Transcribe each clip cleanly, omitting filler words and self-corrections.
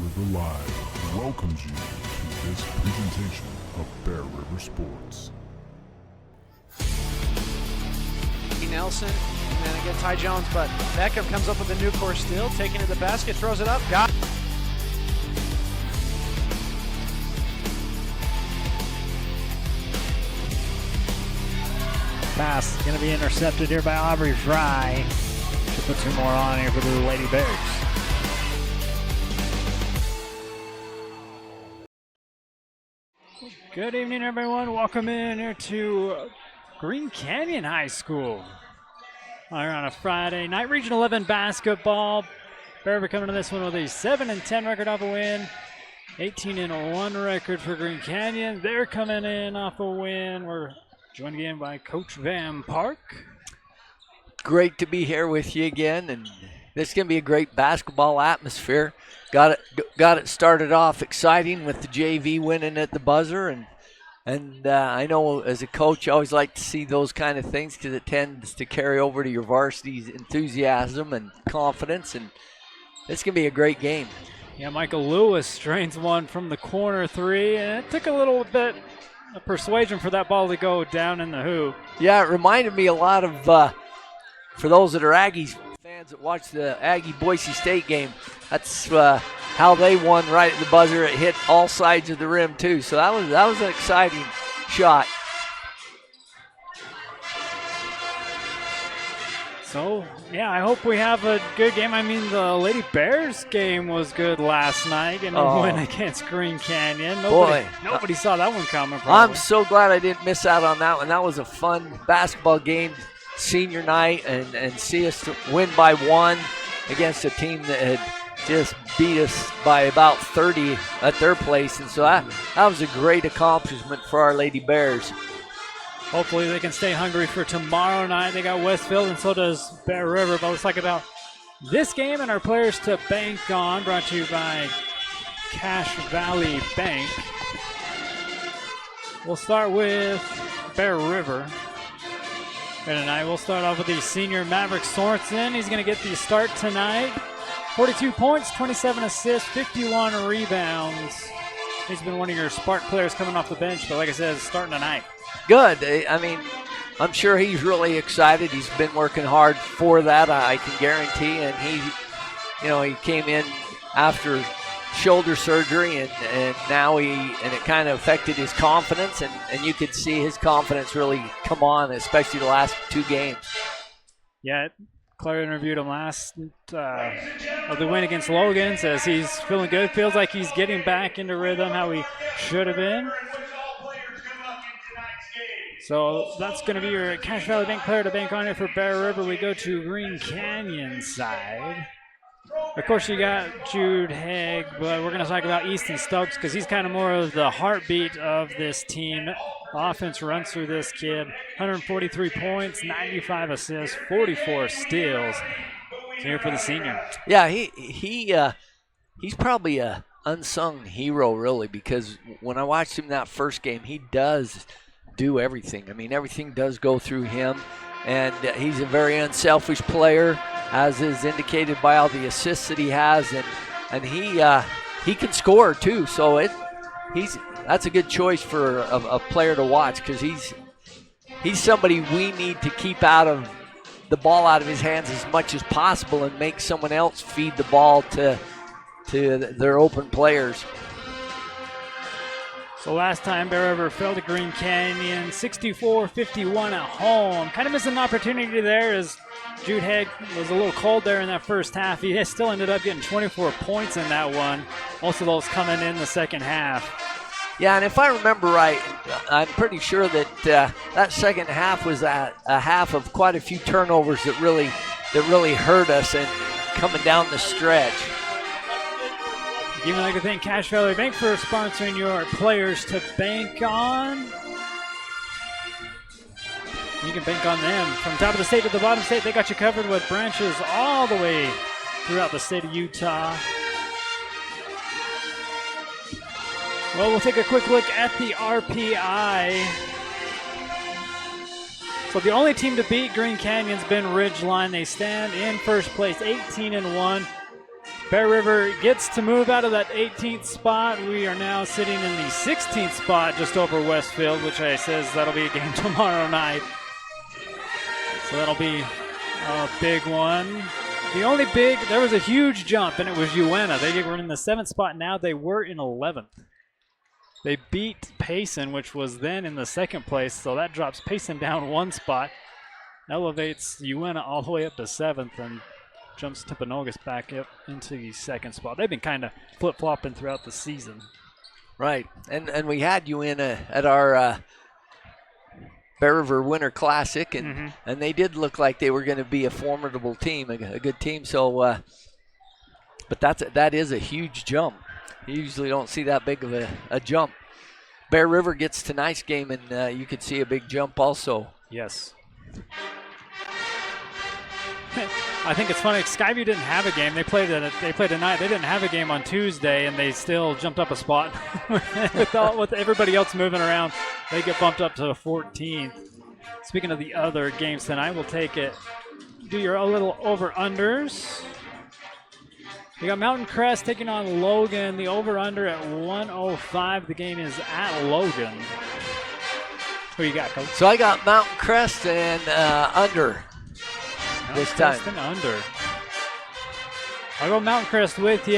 River Live welcomes you to this presentation of Bear River Sports. Nelson, and then again Ty Jones, but Beckham comes up with a new course steal, taking it to the basket, throws it up, got it. Pass going to be intercepted here by Aubrey Fry. Should put two more on here for the Lady Bears. Good evening, everyone. Welcome in here to Green Canyon High School. Here on a Friday night, Region 11 basketball. Bear River coming to this one with a 7-10 record off a win. 18-1 record for Green Canyon. They're coming in off a win. We're joined again by Coach Van Park. Great to be here with you again, and this is going to be a great basketball atmosphere. Got it started off exciting with the JV winning at the buzzer, and I know as a coach you always like to see those kind of things because it tends to carry over to your varsity's enthusiasm and confidence, and it's going to be a great game. Yeah, Michael Lewis drains one from the corner three, and it took a little bit of persuasion for that ball to go down in the hoop. Yeah, it reminded me a lot of, for those that are Aggies fans that watch the Aggie-Boise State game, that's how they won right at the buzzer. It hit all sides of the rim, too. So that was an exciting shot. So, yeah, I hope we have a good game. I mean, the Lady Bears game was good last night in a win against Green Canyon. Nobody saw that one coming. Probably. I'm so glad I didn't miss out on that one. That was a fun basketball game, senior night, and see us win by one against a team that had just beat us by about 30 at their place. And so that was a great accomplishment for our Lady Bears. Hopefully they can stay hungry for tomorrow night. They got Westfield, and so does Bear River. But let's talk about this game and our players to bank on, brought to you by Cache Valley Bank. We'll start with Bear River. And tonight we'll start off with the senior Maverick Sorensen. He's going to get the start tonight. 42 points, 27 assists, 51 rebounds. He's been one of your spark players coming off the bench, but like I said, starting tonight. Good. I mean, I'm sure he's really excited. He's been working hard for that, I can guarantee. And he came in after shoulder surgery, and now it kind of affected his confidence, and you could see his confidence really come on, especially the last two games. Yeah, Claire interviewed him last of the win against Logan. Says he's feeling good, feels like he's getting back into rhythm how he should have been. So that's going to be your Cache Valley Bank player to bank on here for Bear River. We go to Green Canyon side. Of course, you got Jude Haig, but we're going to talk about Easton Stokes because he's kind of more of the heartbeat of this team. The offense runs through this kid. 143 points, 95 assists, 44 steals. Here for the senior. Yeah, he's probably a unsung hero, really, because when I watched him that first game, he does do everything. I mean, everything does go through him, and he's a very unselfish player, as is indicated by all the assists that he has, and he can score too. So that's a good choice for a player to watch because he's somebody we need to keep out of the ball out of his hands as much as possible and make someone else feed the ball to their open players. So last time Bear River fell to Green Canyon, 64-51 at home. Kind of missed an opportunity there as Jude Haig was a little cold there in that first half. He still ended up getting 24 points in that one. Most of those coming in the second half. Yeah, and if I remember right, I'm pretty sure that that second half was a half of quite a few turnovers that really hurt us and coming down the stretch. You'd like to thank Cache Valley Bank for sponsoring your players to bank on. You can bank on them from top of the state to the bottom state. They got you covered with branches all the way throughout the state of Utah. Well, we'll take a quick look at the RPI. So the only team to beat Green Canyon's been Ridgeline. They stand in first place, 18-1. Bear River gets to move out of that 18th spot. We are now sitting in the 16th spot just over Westfield, which I says that'll be a game tomorrow night. So that'll be a big one. There was a huge jump, and it was UNA. They were in the 7th spot. Now they were in 11th. They beat Payson, which was then in the 2nd place, so that drops Payson down 1 spot, elevates UNA all the way up to 7th, and jumps Timpanogos back up into the 2nd spot. They've been kind of flip-flopping throughout the season. Right, and we had UNA at our Bear River Winter Classic, and they did look like they were going to be a formidable team, a good team. So, but that is a huge jump. You usually don't see that big of a jump. Bear River gets tonight's game, and you could see a big jump also. Yes. I think it's funny. Skyview didn't have a game. They played tonight. They didn't have a game on Tuesday, and they still jumped up a spot with everybody else moving around. They get bumped up to the 14th. Speaking of the other games tonight, we'll take it. Do your little over-unders. We got Mountain Crest taking on Logan. The over-under at 105. The game is at Logan. Who you got, Coach? So I got Mountain Crest and under. This time. And under. I'll go Mountain Crest with you.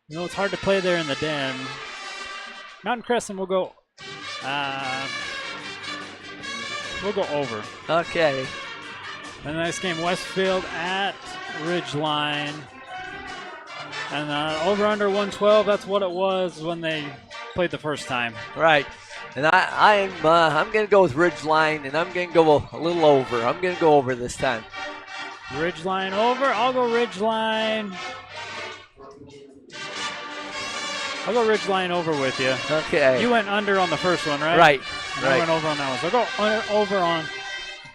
You know, it's hard to play there in the den. Mountain Crest, and we'll go over. Okay. And the next game, Westfield at Ridgeline. And over under 112, that's what it was when they played the first time. Right. And I'm going to go with Ridgeline, and I'm going to go a little over. I'm going to go over this time. Ridgeline over. I'll go Ridgeline. I'll go Ridgeline over with you. Okay. You went under on the first one, right? Right. And I went over on that one. So I'll go over on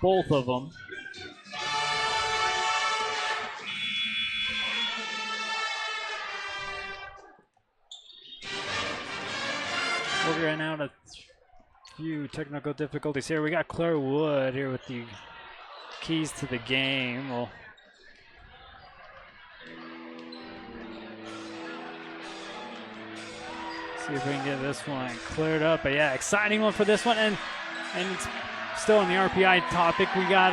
both of them. We're going out a few technical difficulties here. We got Claire Wood here with the keys to the game. We'll see if we can get this one cleared up. But yeah, exciting one for this one. And it's still on the RPI topic. We got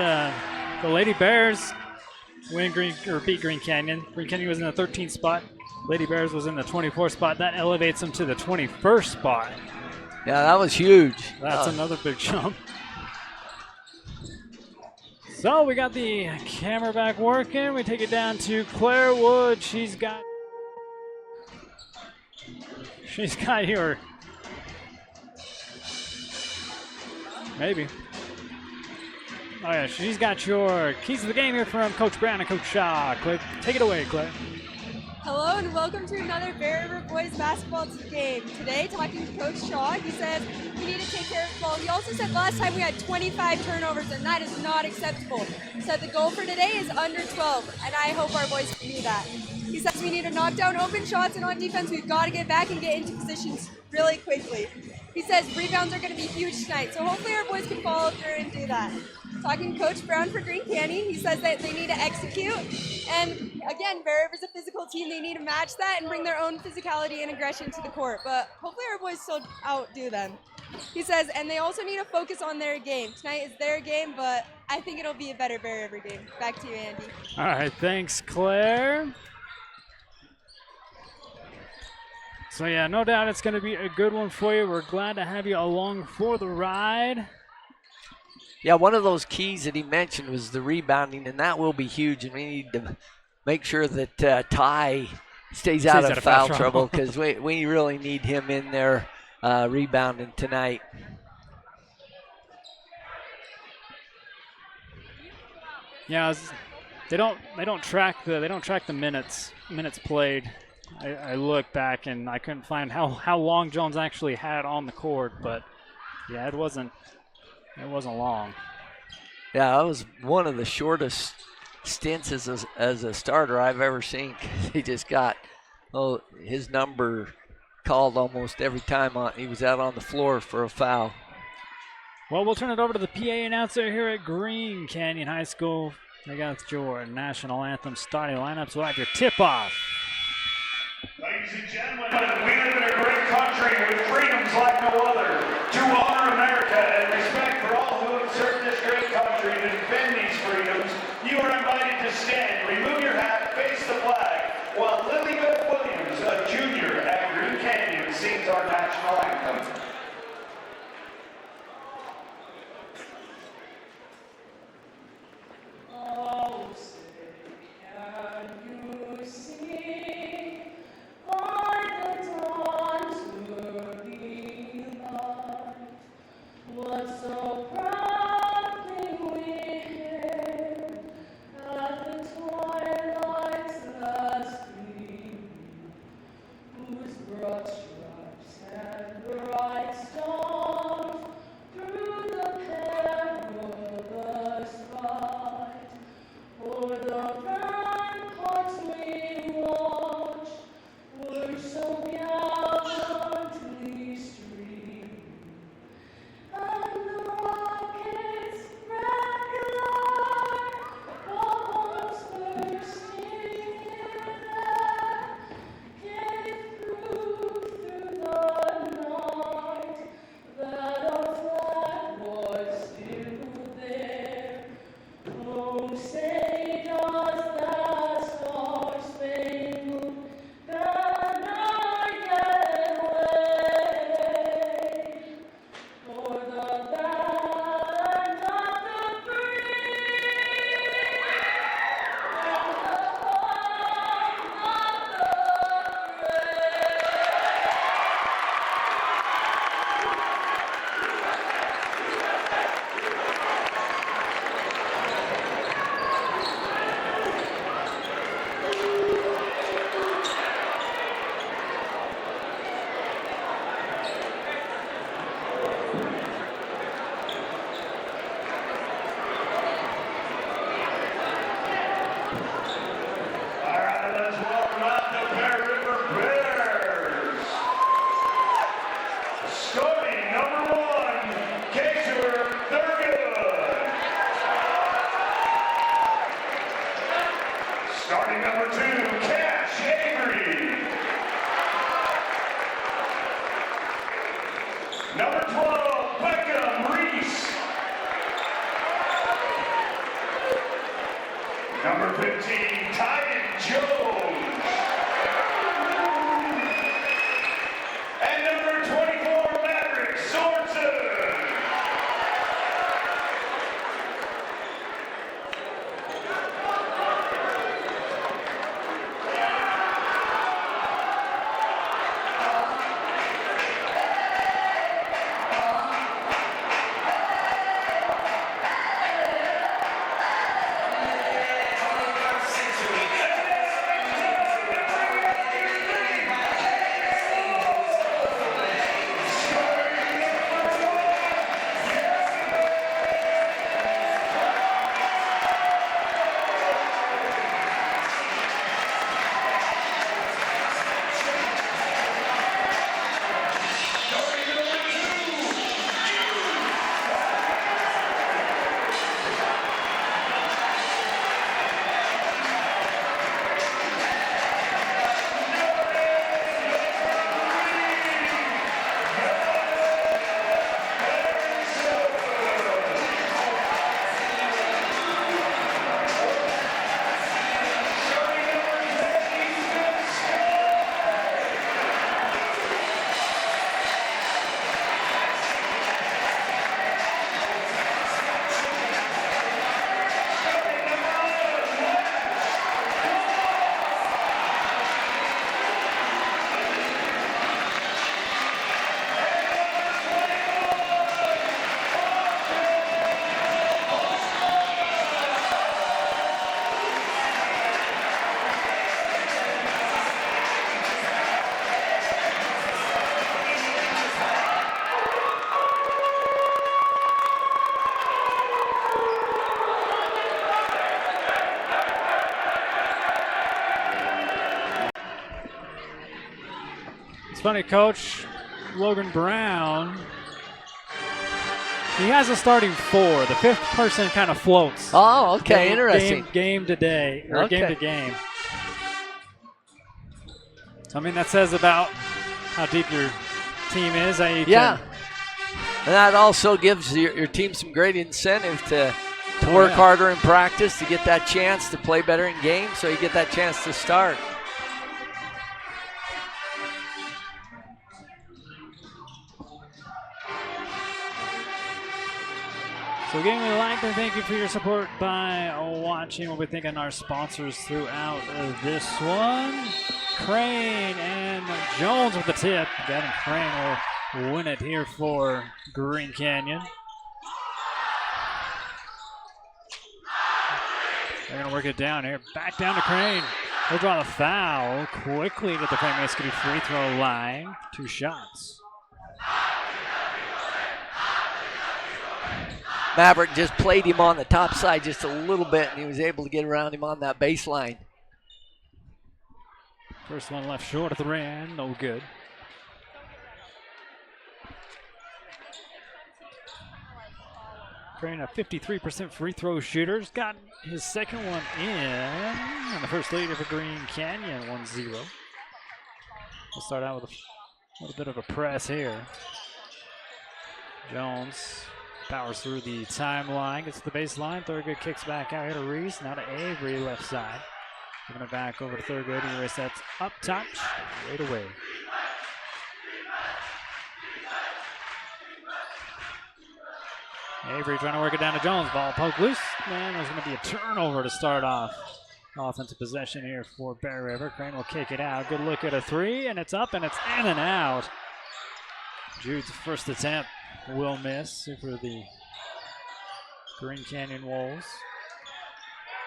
the Lady Bears beat Green Canyon. Green Canyon was in the 13th spot. Lady Bears was in the 24th spot. That elevates them to the 21st spot. Yeah, that was huge. That's another big jump. So we got the camera back working. We take it down to Claire Wood. She's got your maybe. Oh yeah, she's got your keys to the game here from Coach Brown and Coach Shaw. Claire, take it away, Claire. Hello and welcome to another Bear River boys basketball game. Today, talking to Coach Shaw, he said we need to take care of the ball. He also said last time we had 25 turnovers, and that is not acceptable. He said the goal for today is under 12, and I hope our boys can do that. He says we need to knock down open shots, and on defense, we've got to get back and get into positions really quickly. He says rebounds are going to be huge tonight, so hopefully our boys can follow through and do that. Talking to Coach Brown for Green Canyon, he says that they need to execute. And again, Bear River's a physical team. They need to match that and bring their own physicality and aggression to the court. But hopefully our boys still outdo them. He says, and they also need to focus on their game. Tonight is their game, but I think it'll be a better Bear River game. Back to you, Andy. All right, thanks, Claire. So yeah, no doubt it's going to be a good one for you. We're glad to have you along for the ride. Yeah, one of those keys that he mentioned was the rebounding, and that will be huge. And we need to make sure that Ty stays out of foul trouble because we really need him in there rebounding tonight. Yeah, they don't track the minutes played. I looked back and I couldn't find how long Jones actually had on the court, but yeah, it wasn't long. Yeah, that was one of the shortest stints as a starter I've ever seen. He just got his number called almost every time he was out on the floor for a foul. Well, we'll turn it over to the PA announcer here at Green Canyon High School They got your national anthem starting lineups. We'll have your tip-off. Ladies and gentlemen, we live in a great country with freedoms like no other. To honor America and respect for all who have served this great country and defend these freedoms, you are invited to stand, remove your hat, face the flag, while Lily Beth Williams, a junior at Green Canyon, sings our national anthem. Oh, say, can you see by the dawn's early light what so proudly we hailed at the twilight's last gleam, whose broad stripes and bright stars through the perilous fight o'er the ramparts we watched were so gallantly streamed, and the rocket's red glare bombs bursting there gave proof through the night that our flag was still there. Oh, say does that star-spangled banner yet wave o'er the land of the free and the home of the brave? All right, let's welcome out the Bear River Bears. Starting number 1, Kaser Thurgood. Starting number 2, Cash Avery. Number 12, Beckham Reese. Number 15, Tyden Jones. And number 24, Maverick Sorensen. Funny, Coach Logan Brown He has a starting 4. The 5th person kind of floats. Oh, okay, interesting. Game to day, or Okay. game to game. So, I mean, that says about how deep your team is. How you Yeah. can, And that also gives your team some great incentive to work yeah. harder in practice, to get that chance to play better in games, so you get that chance to start. So again, we'd like to thank you for your support by watching. We'll be thanking our sponsors throughout this one. Crane and Jones with the tip. Gavin Crane will win it here for Green Canyon. They're going to work it down here. Back down to Crane. He'll draw the foul quickly to the Crane City free throw line. 2 shots. Maverick just played him on the top side just a little bit, and he was able to get around him on that baseline. First one left short of the rim. No good. Crane, a 53% free throw shooter's got his second one in. And the first leader for Green Canyon, 1-0. We'll start out with a little bit of a press here. Jones powers through the timeline, gets to the baseline. Thurgood kicks back out here to Reese. Now to Avery, left side. Giving it back over to Thurgood. He resets up top, straight away. Avery trying to work it down to Jones. Ball poked loose. Man, there's going to be a turnover to start off. Offensive possession here for Bear River. Crane will kick it out. Good look at a 3, and it's up, and it's in and out. Jude's first attempt will miss for the Green Canyon Wolves.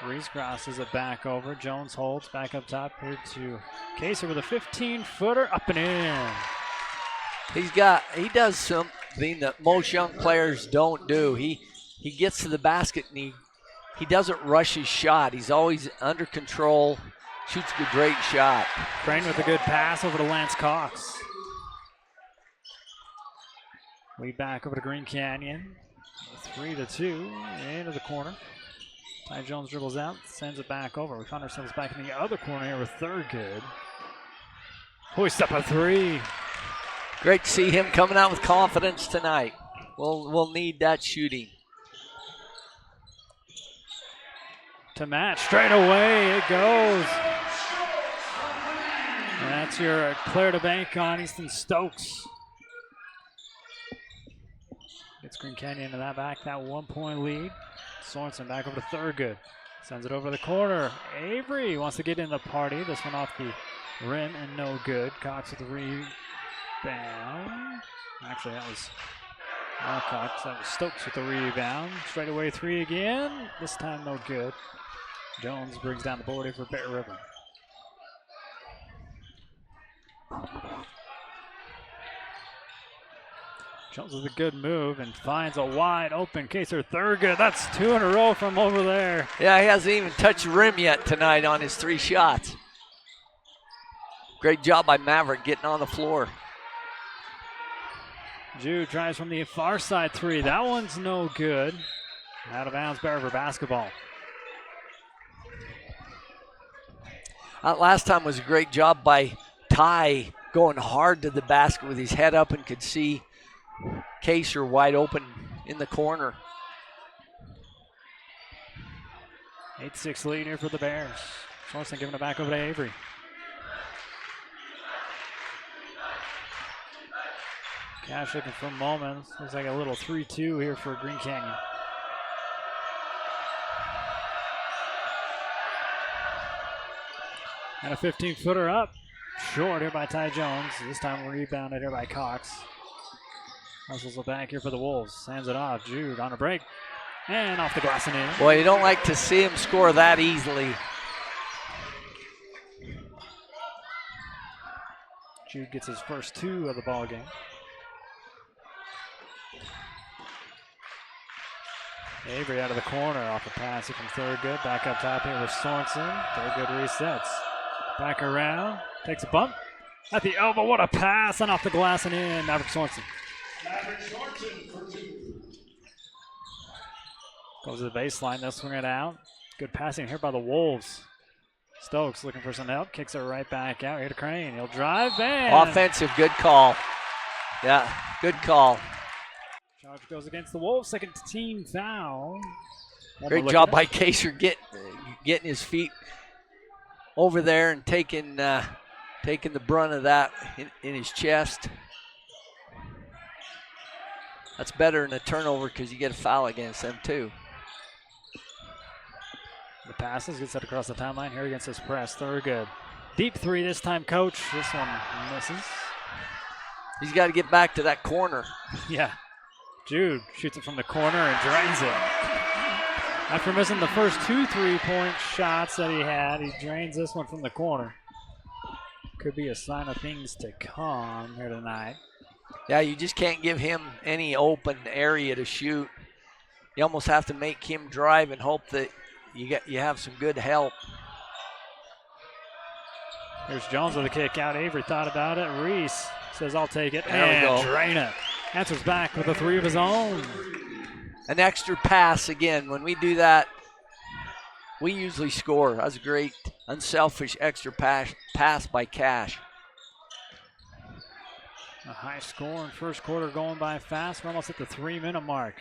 Reese crosses it back over. Jones holds back up top here to Kaser with a 15-footer up and in. He does something that most young players don't do. He gets to the basket and he doesn't rush his shot. He's always under control, shoots a great shot. Crane with a good pass over to Lance Cox. Lead back over to Green Canyon. 3-2 into the corner. Ty Jones dribbles out, sends it back over. We find ourselves back in the other corner here with Thurgood. Hoist up a 3. Great to see him coming out with confidence tonight. We'll need that shooting. To match, straight away it goes. And that's your clear to bank on Easton Stokes. Gets Green Canyon into that back, that 1-point lead. Sorensen back over to Thurgood. Sends it over the corner. Avery wants to get in the party. This one off the rim and no good. Cox with the rebound. Actually, that was not Cox. That was Stokes with the rebound. Straight away 3 again. This time no good. Jones brings down the board here for Bear River. Jones with a good move and finds a wide open Kaser Thurgood. That's 2 in a row from over there. Yeah, he hasn't even touched the rim yet tonight on his 3 shots. Great job by Maverick getting on the floor. Jude tries from the far side 3. That one's no good. Out of bounds, Bear River basketball. Last time was a great job by Ty going hard to the basket with his head up and could see Kaser wide open in the corner. 8-6 lead here for the Bears. Sorensen giving it back over to Avery. Cash looking for a moment. Looks like a little 3-2 here for Green Canyon. And a 15-footer up. Short here by Ty Jones. This time rebounded here by Cox. Hustles it back here for the Wolves. Hands it off. Jude on a break. And off the glass and in. Boy, you don't like to see him score that easily. Jude gets his first 2 of the ball game. Avery out of the corner off a pass from Thurgood. Back up top here with Sorensen. Thurgood resets. Back around. Takes a bump. At the elbow. What a pass. And off the glass and in. Maverick Sorensen. Maverick Sorensen for 2. Goes to the baseline. They'll swing it out. Good passing here by the Wolves. Stokes looking for some help. Kicks it right back out here to Crane. He'll drive and Offensive, good call. Yeah, good call. charge goes against the Wolves. Second team foul. One Great more look job at by Kaser getting his feet over there and taking the brunt of that in his chest. That's better than a turnover because you get a foul against them too. The passes get set across the timeline here against this press. They're good. Deep three this time, coach. This one misses. He's got to get back to that corner. Yeah. Jude shoots it from the corner and drains it. After missing the first 2 3-point shots that he had, he drains this one from the corner. Could be a sign of things to come here tonight. Yeah, you just can't give him any open area to shoot. You almost have to make him drive and hope that you have some good help. Here's Jones with a kick out. Avery thought about it. Reese says, I'll take it. There we and go. drain it. Answers back with a 3 of his own. An extra pass again. When we do that, we usually score. That's a great, unselfish extra pass by Cash. A high score in first quarter going by fast. We're almost at the 3-minute mark.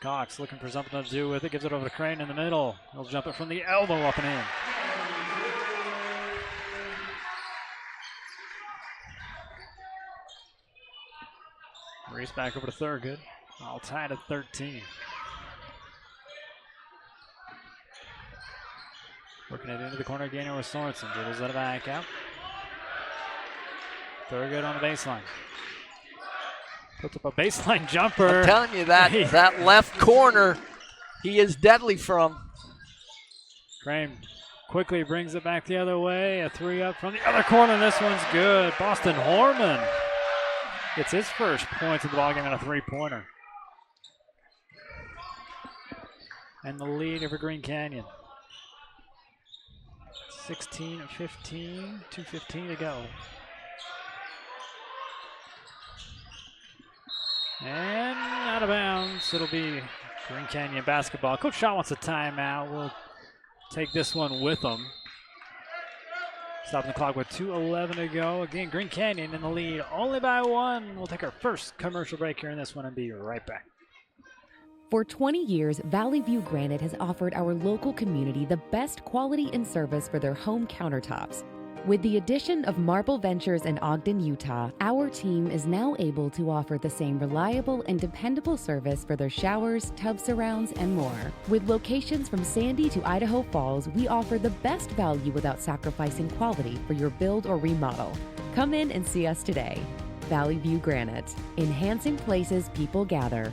Cox looking for something to do with it. Gives it over to Crane in the middle. He'll jump it from the elbow up and in. Reese back over to Thurgood. All tied at 13. Working it into the corner again with Sorensen. Dribbles it back out. Thurgood on the baseline. Puts up a baseline jumper. I'm telling you that left corner, he is deadly from. Crane quickly brings it back the other way. A 3 up from the other corner. This one's good. Boston Horman gets his first points of the ballgame and a 3-pointer. And the lead over Green Canyon. 16-15, 2:15 to go. And out of bounds, it'll be Green Canyon basketball. Coach Shaw wants a timeout. We'll take this one with them. Stopping the clock with 2:11 to go. Again, Green Canyon in the lead only by 1. We'll take our first commercial break here in this one and be right back. For 20 years, Valley View Granite has offered our local community the best quality and service for their home countertops. With the addition of Marble Ventures in Ogden, Utah, our team is now able to offer the same reliable and dependable service for their showers, tub surrounds, and more. With locations from Sandy to Idaho Falls, we offer the best value without sacrificing quality for your build or remodel. Come in and see us today. Valley View Granite, enhancing places people gather.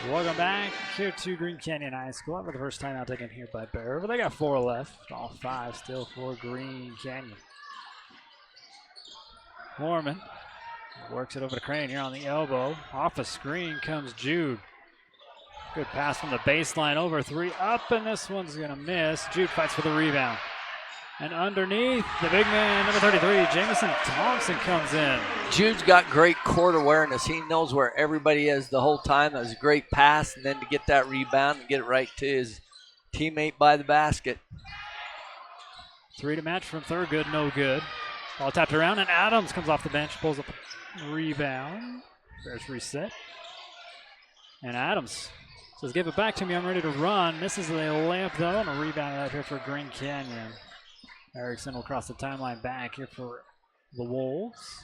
Welcome back here to Green Canyon High School. For the first time out taken here by Bear River. They got 4 left. All 5 still for Green Canyon. Mormon works it over to Crane here on the elbow. Off a screen comes Jude. Good pass from the baseline over 3 up, and this one's going to miss. Jude fights for the rebound. And underneath, the big man, number 33, Jamison Thompson comes in. Jude's got great court awareness. He knows where everybody is the whole time. That was a great pass, and then to get that rebound and get it right to his teammate by the basket. 3 to match from Thurgood, no good. Ball tapped around, and Adams comes off the bench, pulls up a rebound. Bears reset. And Adams says, give it back to me, I'm ready to run. Misses the layup, though, and a rebound out here for Green Canyon. Erickson will cross the timeline back here for the Wolves.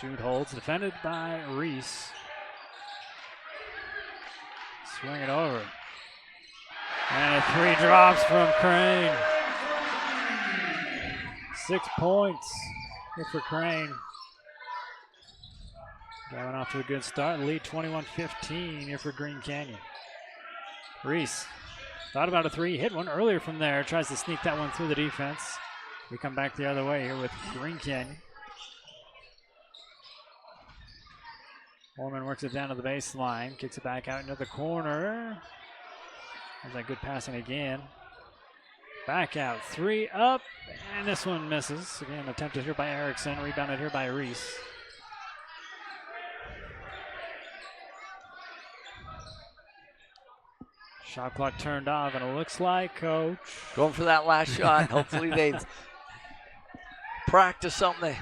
Jude holds, defended by Reese. Swing it over. And 3 drops from Crane. 6 points here for Crane. Going off to a good start. Lead 21-15 here for Green Canyon. Reese thought about a 3, hit one earlier from there. Tries to sneak that one through the defense. We come back the other way here with Green Canyon. Foreman works it down to the baseline, kicks it back out into the corner. There's that good passing again. Back out, 3 up, and this one misses. Again, attempted here by Erickson, rebounded here by Reese. Shot clock turned off, and it looks like Coach Going for that last shot. Hopefully they practice something.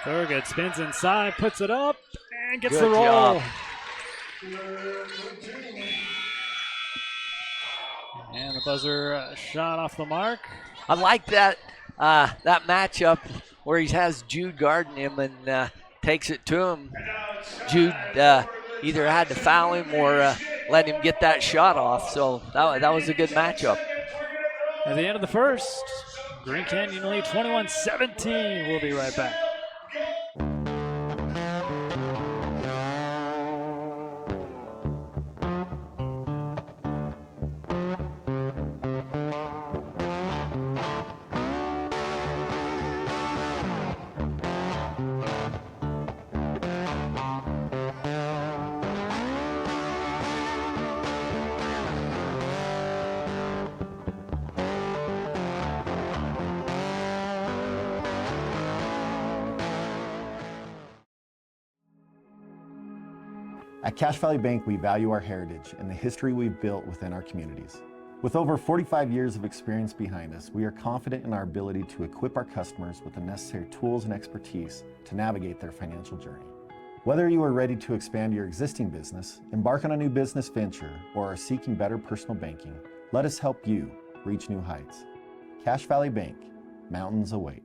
Thurgood spins inside, puts it up, and gets Good the roll. job. And the buzzer shot off the mark. I like that matchup where he has Jude guarding him and takes it to him. Jude either had to foul him or let him get that shot off. So that was a good matchup. At the end of the first, Green Canyon lead 21-17. We'll be right back. At Cache Valley Bank, we value our heritage and the history we've built within our communities. With over 45 years of experience behind us, we are confident in our ability to equip our customers with the necessary tools and expertise to navigate their financial journey. Whether you are ready to expand your existing business, embark on a new business venture, or are seeking better personal banking, let us help you reach new heights. Cache Valley Bank, mountains await.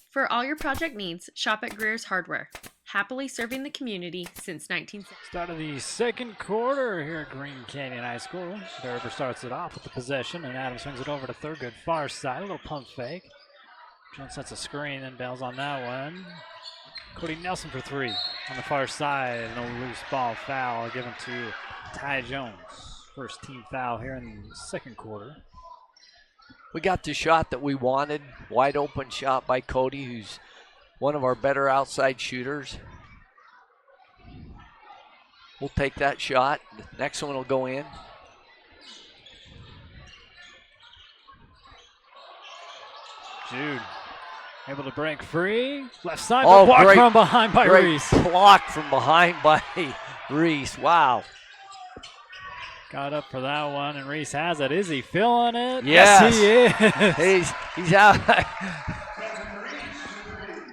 For all your project needs, shop at Greer's Hardware. Happily serving the community since 1960. Start of the second quarter here at Green Canyon High School. Bear River starts it off with the possession, and Adams swings it over to Thurgood, far side. A little pump fake. Jones sets a screen and bails on that one. Cody Nelson for 3 on the far side. No loose ball foul given to Ty Jones. First team foul here in the second quarter. We got the shot that we wanted. Wide open shot by Cody, who's one of our better outside shooters. We'll take that shot. The next one will go in. Jude able to break free. Left side, Oh, blocked great- from behind by Great Reese. block from behind by Reese. Wow. Got up for that one, and Reese has it. Is he feeling it? Yes. he is. He's out.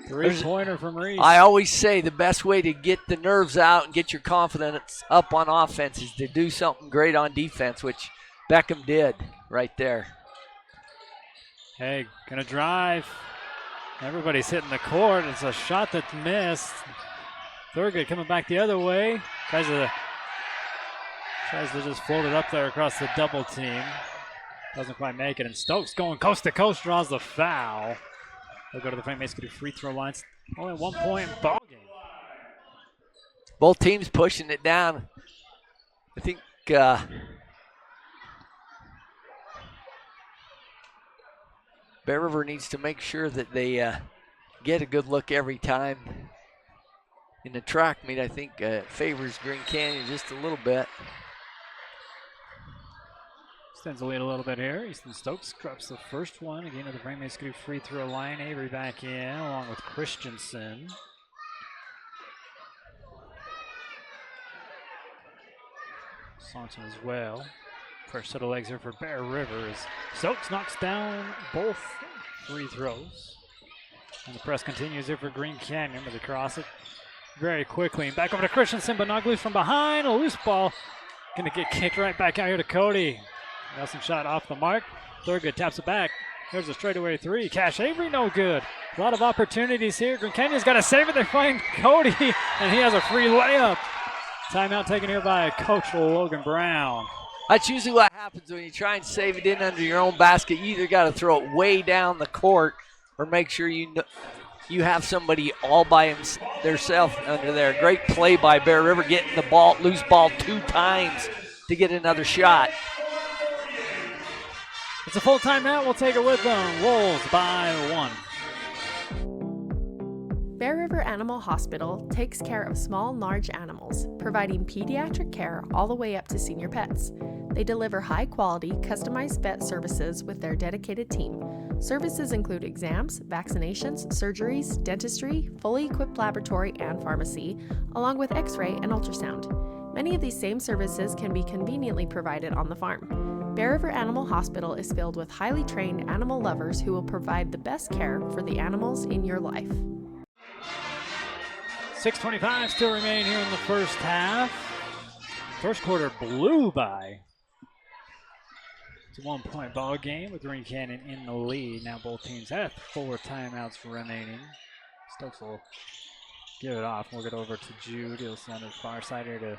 Three-pointer from Reese. I always say the best way to get the nerves out and get your confidence up on offense is to do something great on defense, which Beckham did right there. Hey, gonna drive. Everybody's hitting the court. It's a shot that's missed. Thurgood coming back the other way. Tries to just float it up there across the double team. Doesn't quite make it. And Stokes going coast to coast, draws the foul. They'll go to the Frank Mason free throw lines. Only 1 point ball game. Both teams pushing it down. I think Bear River needs to make sure that they get a good look every time. In the track meet, I think favors Green Canyon just a little bit. Extends the lead a little bit here. Easton Stokes drops the first one. Again to the Frank Mason free throw line. Avery back in along with Christensen. Saunton as well. First set of legs here for Bear River as Stokes knocks down both free throws. And the press continues here for Green Canyon, but they cross it very quickly. And back over to Christensen, but not loose from behind. A loose ball. Gonna get kicked right back out here to Cody. Nelson shot off the mark. Thurgood taps it back. Here's a straightaway 3. Cash Avery, no good. A lot of opportunities here. Green Canyon's got to save it. They find Cody, and he has a free layup. Timeout taken here by Coach Logan Brown. That's usually what happens when you try and save it in under your own basket. You either got to throw it way down the court or make sure you you have somebody all by themselves under there. Great play by Bear River, getting the ball, loose ball 2 times to get another shot. It's a full timeout. We'll take it with them. Wolves by 1. Bear River Animal Hospital takes care of small and large animals, providing pediatric care all the way up to senior pets. They deliver high-quality, customized vet services with their dedicated team. Services include exams, vaccinations, surgeries, dentistry, fully equipped laboratory and pharmacy, along with x-ray and ultrasound. Many of these same services can be conveniently provided on the farm. Bear River Animal Hospital is filled with highly trained animal lovers who will provide the best care for the animals in your life. 6:25 still remain here in the first half. First quarter blew by. It's a 1-point ball game with Green Canyon in the lead. Now both teams have 4 timeouts remaining. Stokes will give it off. We'll get over to Jude. He'll send it far side here to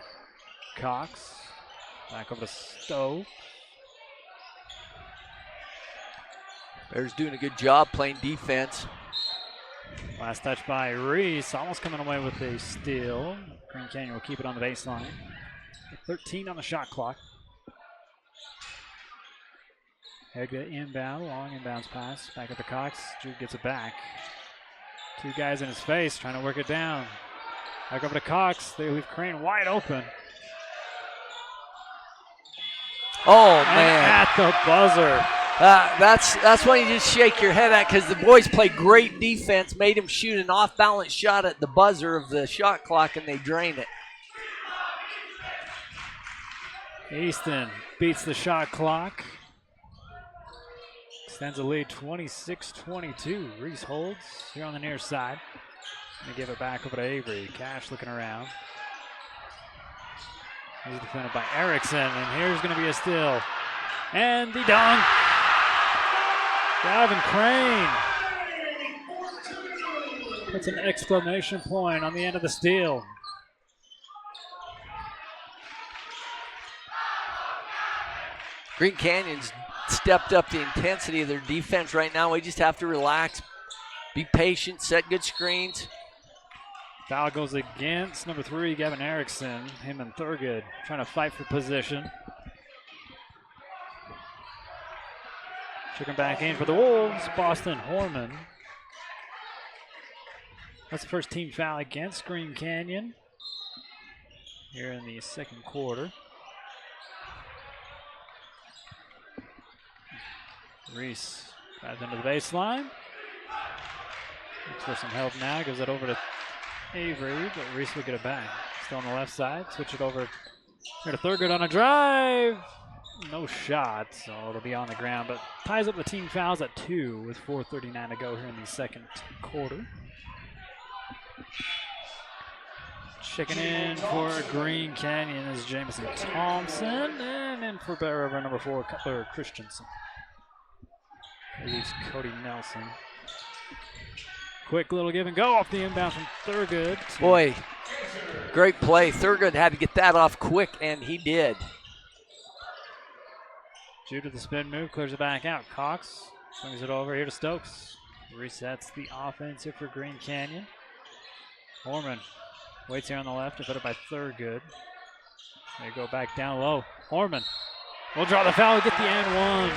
Cox. Back over to Stokes. Bears doing a good job playing defense. Last touch by Reese, almost coming away with a steal. Green Canyon will keep it on the baseline. 13 on the shot clock. Hegda inbound, long inbounds pass. Back up to Cox. Jude gets it back. 2 guys in his face trying to work it down. Back over to Cox. They leave Crane wide open. Oh, and man. At the buzzer. That's when you just shake your head at, because the boys played great defense, made him shoot an off-balance shot at the buzzer of the shot clock, and they drained it. Easton beats the shot clock. Extends the lead 26-22. Reese holds here on the near side. They give it back over to Avery. Cash looking around. He's defended by Erickson, and here's going to be a steal. And the dunk. Gavin Crane puts an exclamation point on the end of the steal. Green Canyon's stepped up the intensity of their defense right now. We just have to relax, be patient, set good screens. Foul goes against number 3, Gavin Erickson. Him and Thurgood trying to fight for position. Checking back in for the Wolves, Boston Horman. That's the first team foul against Green Canyon here in the second quarter. Reese drives into the baseline. Looks for some help now, gives it over to Avery, but Reese will get it back. Still on the left side, switch it over here to Thurgood on a drive. No shot, so it'll be on the ground, but ties up the team fouls at 2 with 4:39 to go here in the second quarter. Checking in for Green Canyon is Jamison Thompson, and in for Bear River number 4, Cutler Christensen. Leaves Cody Nelson. Quick little give and go off the inbound from Thurgood. Boy, great play. Thurgood had to get that off quick, and he did. Jude with the spin move, clears it back out. Cox swings it over here to Stokes. Resets the offense here for Green Canyon. Horman waits here on the left, defended by Thurgood. They go back down low. Horman will draw the foul, get the and 1.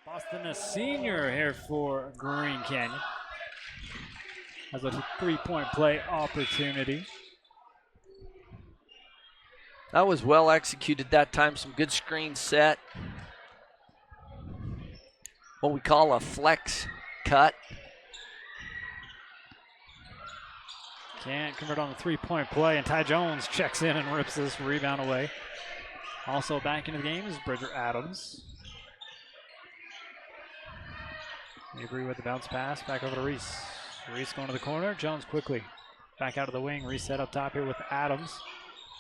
Boston, a senior here for Green Canyon. Has a 3-point play opportunity. That was well executed that time. Some good screen set. What we call a flex cut. Can't convert on the 3-point play, and Ty Jones checks in and rips this rebound away. Also back into the game is Bridger Adams. Avery with the bounce pass, back over to Reese. Reese going to the corner, Jones quickly back out of the wing, reset up top here with Adams.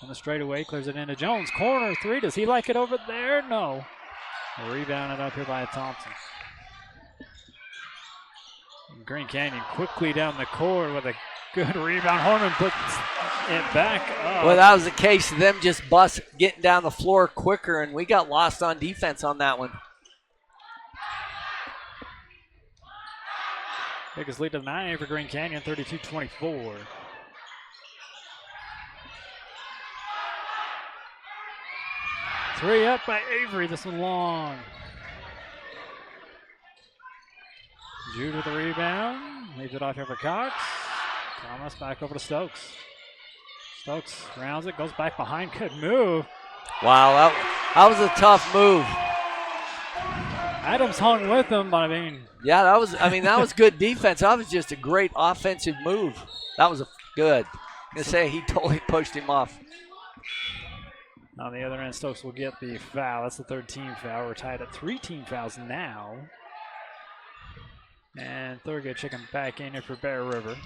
On the straightaway, clears it into Jones. Corner 3, does he like it over there? No. Rebounded up here by Thompson. Green Canyon quickly down the court with a good rebound. Horman puts it back up. Well, that was the case of them just getting down the floor quicker, and we got lost on defense on that one. Biggest lead to the 9 for Green Canyon, 32-24. Three up by Avery. This one long. Jude with the rebound. Leaves it off here for Cox. Thomas back over to Stokes. Stokes rounds it, goes back behind. Good move. Wow, that was a tough move. Adams hung with him, but I mean. Yeah, that was good defense. That was just a great offensive move. That was good. I'm going to say he totally pushed him off. On the other end, Stokes will get the foul. That's the third team foul. We're tied at 3 team fouls now. And Thurgood checking back in here for Bear River.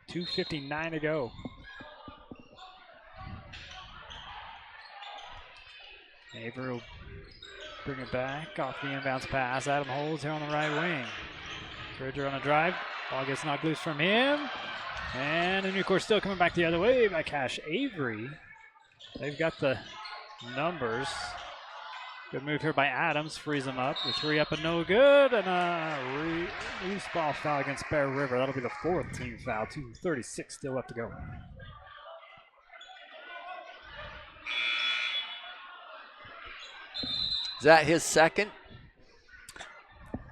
2:59 to go. Avery will bring it back off the inbounds pass. Adam holds here on the right wing. Bridger on a drive. Ball gets knocked loose from him. And the new course still coming back the other way by Cash Avery. They've got the numbers. Good move here by Adams. Frees them up. The 3 up and no good. And a loose ball foul against Bear River. That'll be the 4th team foul. 2:36 still left to go. Is that his second?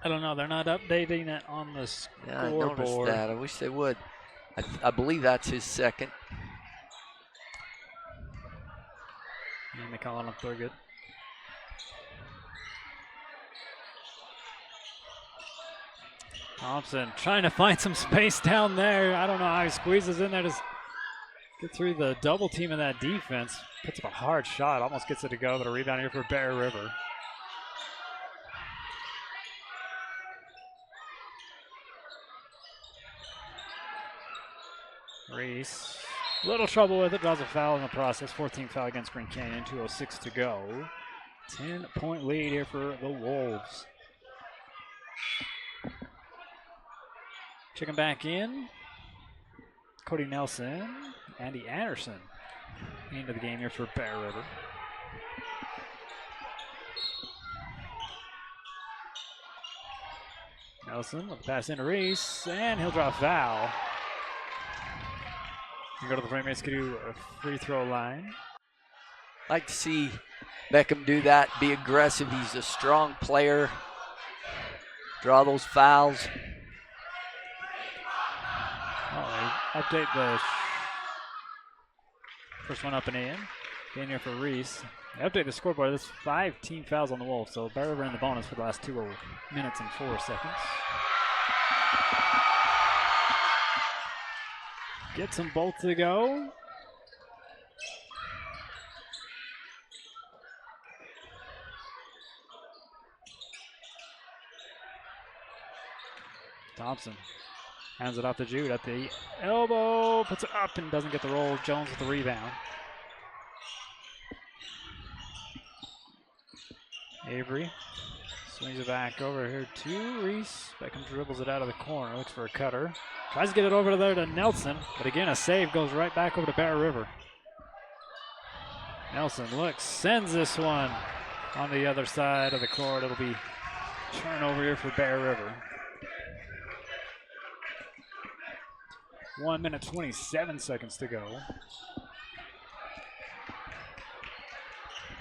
I don't know. They're not updating it on the scoreboard. Yeah, I noticed that. I wish they would. I believe that's his second. And they call it up Thurgood. Thompson trying to find some space down there. I don't know how he squeezes in there to get through the double team in that defense. Puts up a hard shot. Almost gets it to go, but a rebound here for Bear River. Reese, little trouble with it, draws a foul in the process. 14th foul against Green Canyon, 2:06 to go. 10-point lead here for the Wolves. Checking back in, Cody Nelson, Andy Anderson into the game here for Bear River. Nelson with the pass into Reese, and he'll draw a foul. You go to the Framingham Skidoo free throw line. Like to see Beckham do that, be aggressive. He's a strong player. Draw those fouls. Update the first one up and in. In here for Reese. They update the scoreboard. There's 5 team fouls on the Wolves, so Bear River in the bonus for the last 2 minutes and 4 seconds. Gets them both to go. Thompson hands it off to Jude at the elbow, puts it up and doesn't get the roll. Jones with the rebound. Avery swings it back over here to Reese. Beckham dribbles it out of the corner, looks for a cutter. Tries to get it over there to Nelson, but again, a save goes right back over to Bear River. Nelson looks, sends this one on the other side of the court. It'll be turnover here for Bear River. 1 minute, 27 seconds to go.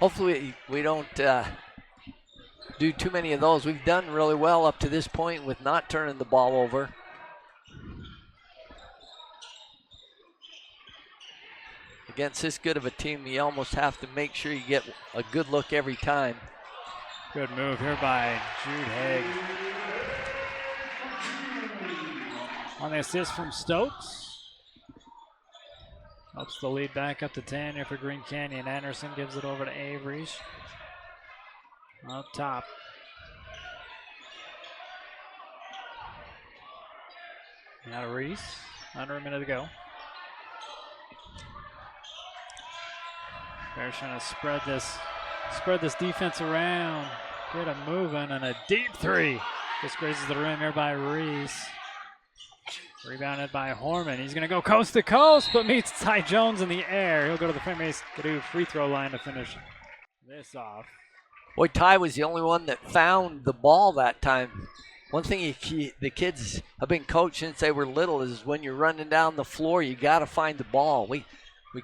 Hopefully we don't do too many of those. We've done really well up to this point with not turning the ball over. Against this good of a team, you almost have to make sure you get a good look every time. Good move here by Jude Haig. On the assist from Stokes. Helps the lead back up to 10 here for Green Canyon. Anderson gives it over to Avery. Up top. Now to Reese. Under a minute to go. Bears trying to spread this defense around. Get them moving, and a deep 3. Just grazes the rim here by Reese. Rebounded by Horman. He's going to go coast to coast, but meets Ty Jones in the air. He'll go to the Framingham Skidoo free throw line to finish this off. Boy, Ty was the only one that found the ball that time. one thing the kids have been coached since they were little is when you're running down the floor, you got to find the ball. We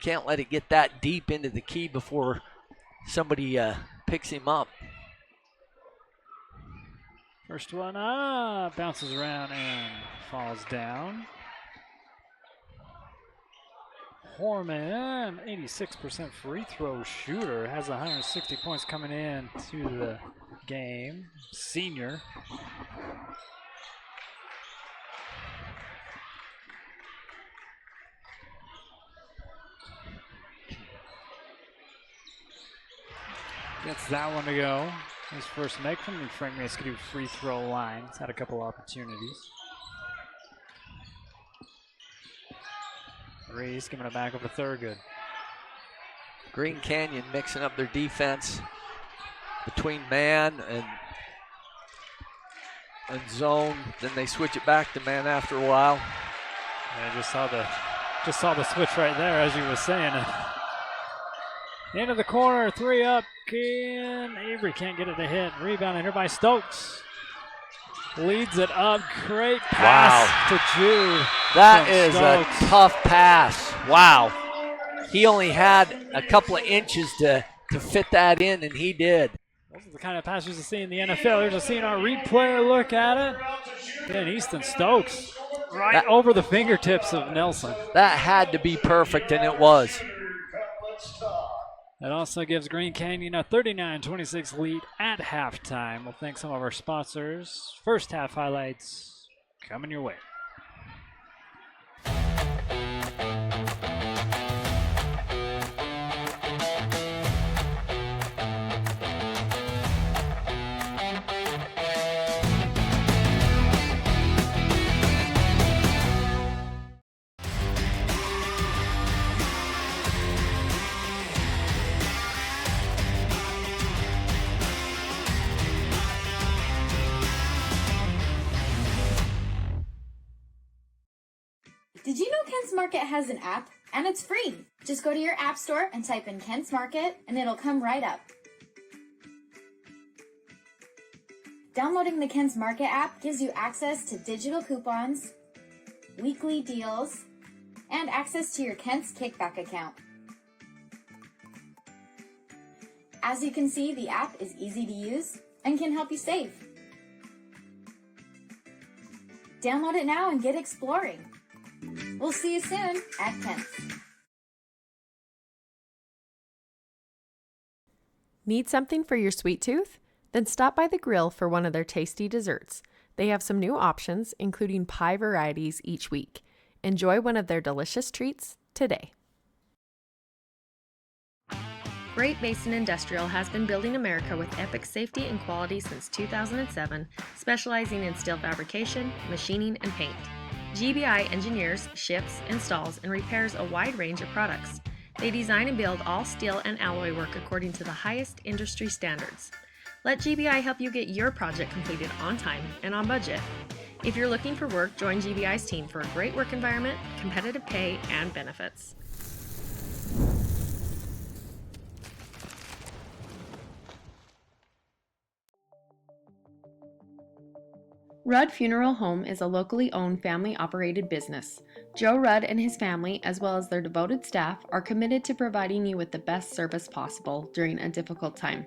can't let it get that deep into the key before somebody picks him up. First one bounces around and falls down. Horman, 86% free throw shooter, has 160 points coming in to the game. Senior. Gets that one to go. His first make from the Frank Maskey free throw line. He's had a couple opportunities. Reese giving it back over to Thurgood. Green Canyon mixing up their defense between man and zone. Then they switch it back to man after a while. Yeah, just saw the switch right there, as you were saying. Into the corner, 3 up. Avery can't get it to hit. Rebounded here by Stokes. Leads it up. Great pass to Jude. That is Stokes. A tough pass. Wow. He only had a couple of inches to fit that in, and he did. Those are the kind of passes you see in the NFL. There's a seeing our replay look at it. And Easton Stokes right over the fingertips of Nelson. That had to be perfect, and it was. That also gives Green Canyon a 39-26 lead at halftime. We'll thank some of our sponsors. First half highlights coming your way. Did you know Kent's Market has an app? And it's free. Just go to your app store and type in Kent's Market and it'll come right up. Downloading the Kent's Market app gives you access to digital coupons, weekly deals, and access to your Kent's Kickback account. As you can see, the app is easy to use and can help you save. Download it now and get exploring. We'll see you soon at Kent's. Need something for your sweet tooth? Then stop by the grill for one of their tasty desserts. They have some new options, including pie varieties each week. Enjoy one of their delicious treats today. Great Basin Industrial has been building America with epic safety and quality since 2007, specializing in steel fabrication, machining, and paint. GBI engineers, ships, installs, and repairs a wide range of products. They design and build all steel and alloy work according to the highest industry standards. Let GBI help you get your project completed on time and on budget. If you're looking for work, join GBI's team for a great work environment, competitive pay, and benefits. Rudd Funeral Home is a locally owned family-operated business. Joe Rudd and his family, as well as their devoted staff, are committed to providing you with the best service possible during a difficult time.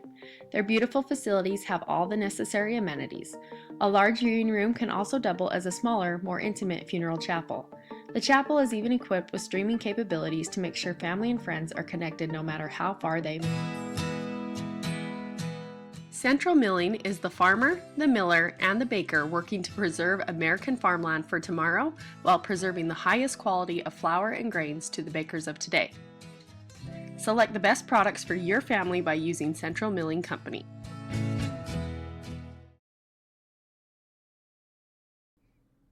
Their beautiful facilities have all the necessary amenities. A large viewing room can also double as a smaller, more intimate funeral chapel. The chapel is even equipped with streaming capabilities to make sure family and friends are connected no matter how far they move. Central Milling is the farmer, the miller, and the baker working to preserve American farmland for tomorrow while preserving the highest quality of flour and grains to the bakers of today. Select the best products for your family by using Central Milling Company.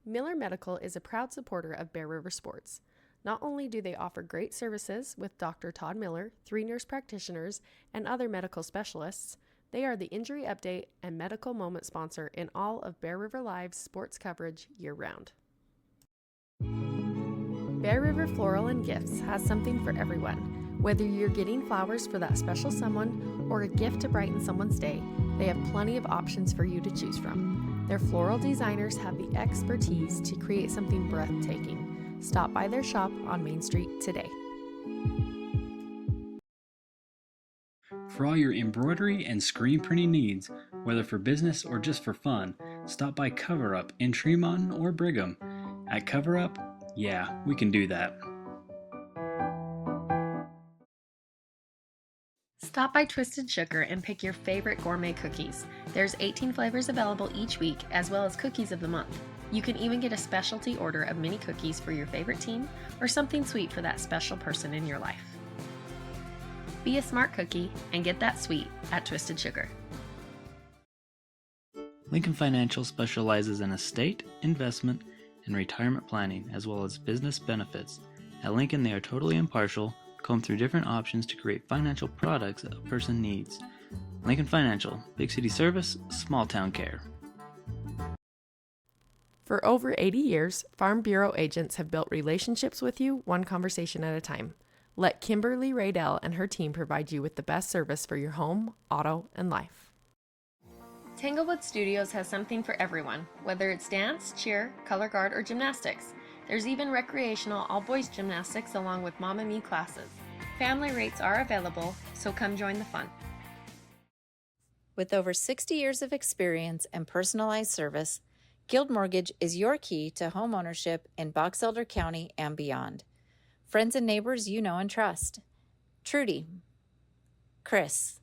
Miller Medical is a proud supporter of Bear River Sports. Not only do they offer great services with Dr. Todd Miller, 3 nurse practitioners, and other medical specialists, they are the injury update and medical moment sponsor in all of Bear River Live's sports coverage year-round. Bear River Floral and Gifts has something for everyone. Whether you're getting flowers for that special someone or a gift to brighten someone's day, they have plenty of options for you to choose from. Their floral designers have the expertise to create something breathtaking. Stop by their shop on Main Street today. For all your embroidery and screen printing needs, whether for business or just for fun, stop by Cover Up in Tremont or Brigham. At Cover Up, yeah, we can do that. Stop by Twisted Sugar and pick your favorite gourmet cookies. There's 18 flavors available each week, as well as cookies of the month. You can even get a specialty order of mini cookies for your favorite team or something sweet for that special person in your life. Be a smart cookie and get that sweet at Twisted Sugar. Lincoln Financial specializes in estate, investment, and retirement planning, as well as business benefits. At Lincoln, they are totally impartial, comb through different options to create financial products that a person needs. Lincoln Financial, big city service, small town care. For over 80 years, Farm Bureau agents have built relationships with you one conversation at a time. Let Kimberly Raydell and her team provide you with the best service for your home, auto, and life. Tanglewood Studios has something for everyone, whether it's dance, cheer, color guard, or gymnastics. There's even recreational all-boys gymnastics along with Mama Me classes. Family rates are available, so come join the fun. With over 60 years of experience and personalized service, Guild Mortgage is your key to home ownership in Box Elder County and beyond. Friends and neighbors you know and trust. Trudy, Chris,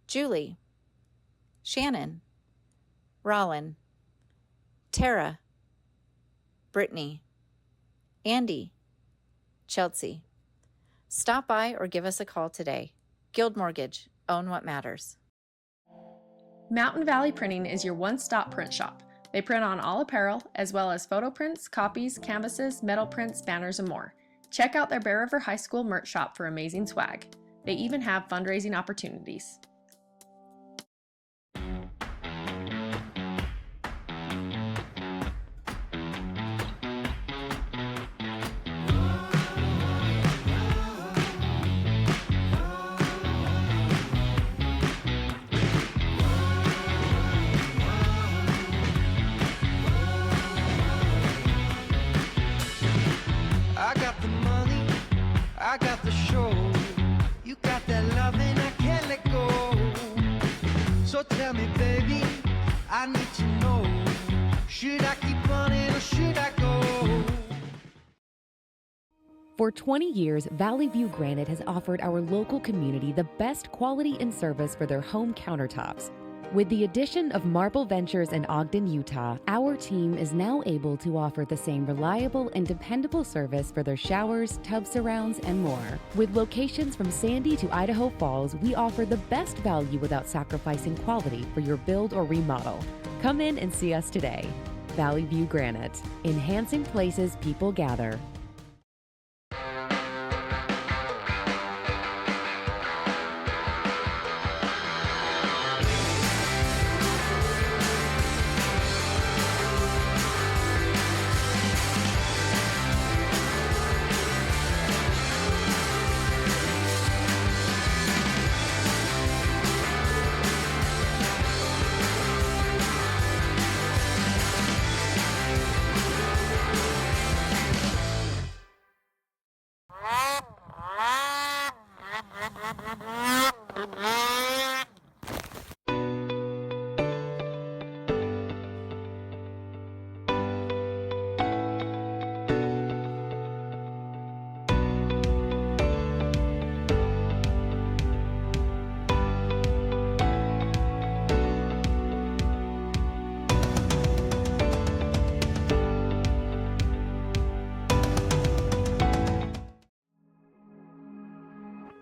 Julie, Shannon, Rollin, Tara, Brittany, Andy, Chelsea. Stop by or give us a call today. Guild Mortgage, own what matters. Mountain Valley Printing is your one-stop print shop. They print on all apparel, as well as photo prints, copies, canvases, metal prints, banners, and more. Check out their Bear River High School merch shop for amazing swag. They even have fundraising opportunities. I got the money, I got the show. You got that loving, I can't let go. So tell me, baby, I need to know. Should I keep running or should I go? For 20 years, Valley View Granite has offered our local community the best quality and service for their home countertops. With the addition of Marble Ventures in Ogden, Utah, our team is now able to offer the same reliable and dependable service for their showers, tub surrounds, and more. With locations from Sandy to Idaho Falls, we offer the best value without sacrificing quality for your build or remodel. Come in and see us today. Valley View Granite, enhancing places people gather.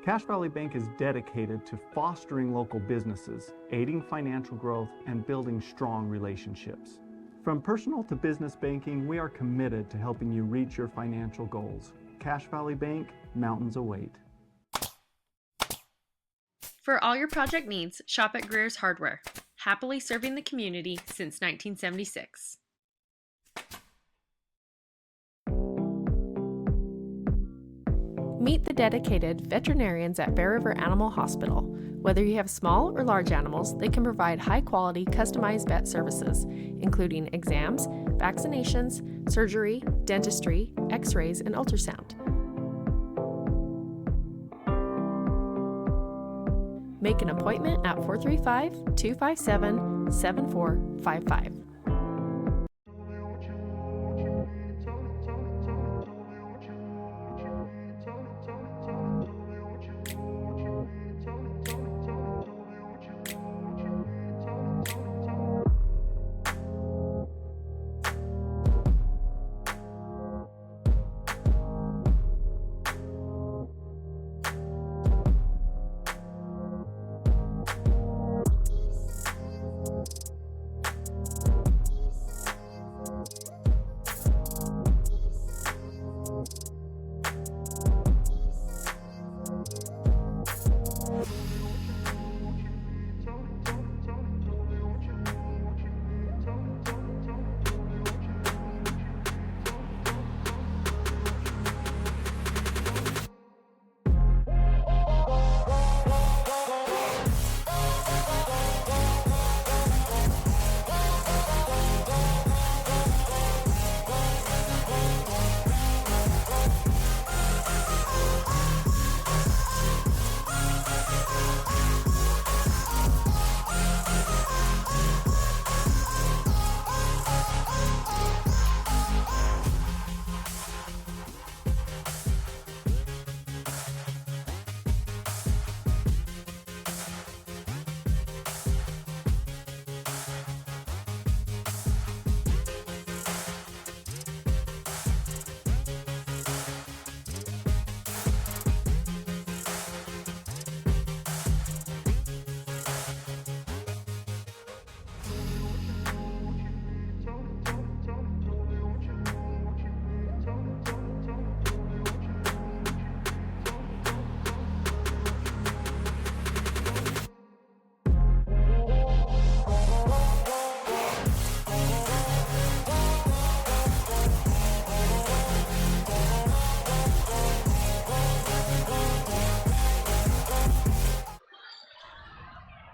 Cache Valley Bank is dedicated to fostering local businesses, aiding financial growth, and building strong relationships. From personal to business banking, we are committed to helping you reach your financial goals. Cache Valley Bank, mountains await. For all your project needs, shop at Greer's Hardware. Happily serving the community since 1976. Meet the dedicated veterinarians at Bear River Animal Hospital. Whether you have small or large animals, they can provide high-quality, customized vet services, including exams, vaccinations, surgery, dentistry, x-rays, and ultrasound. Make an appointment at 435-257-7455.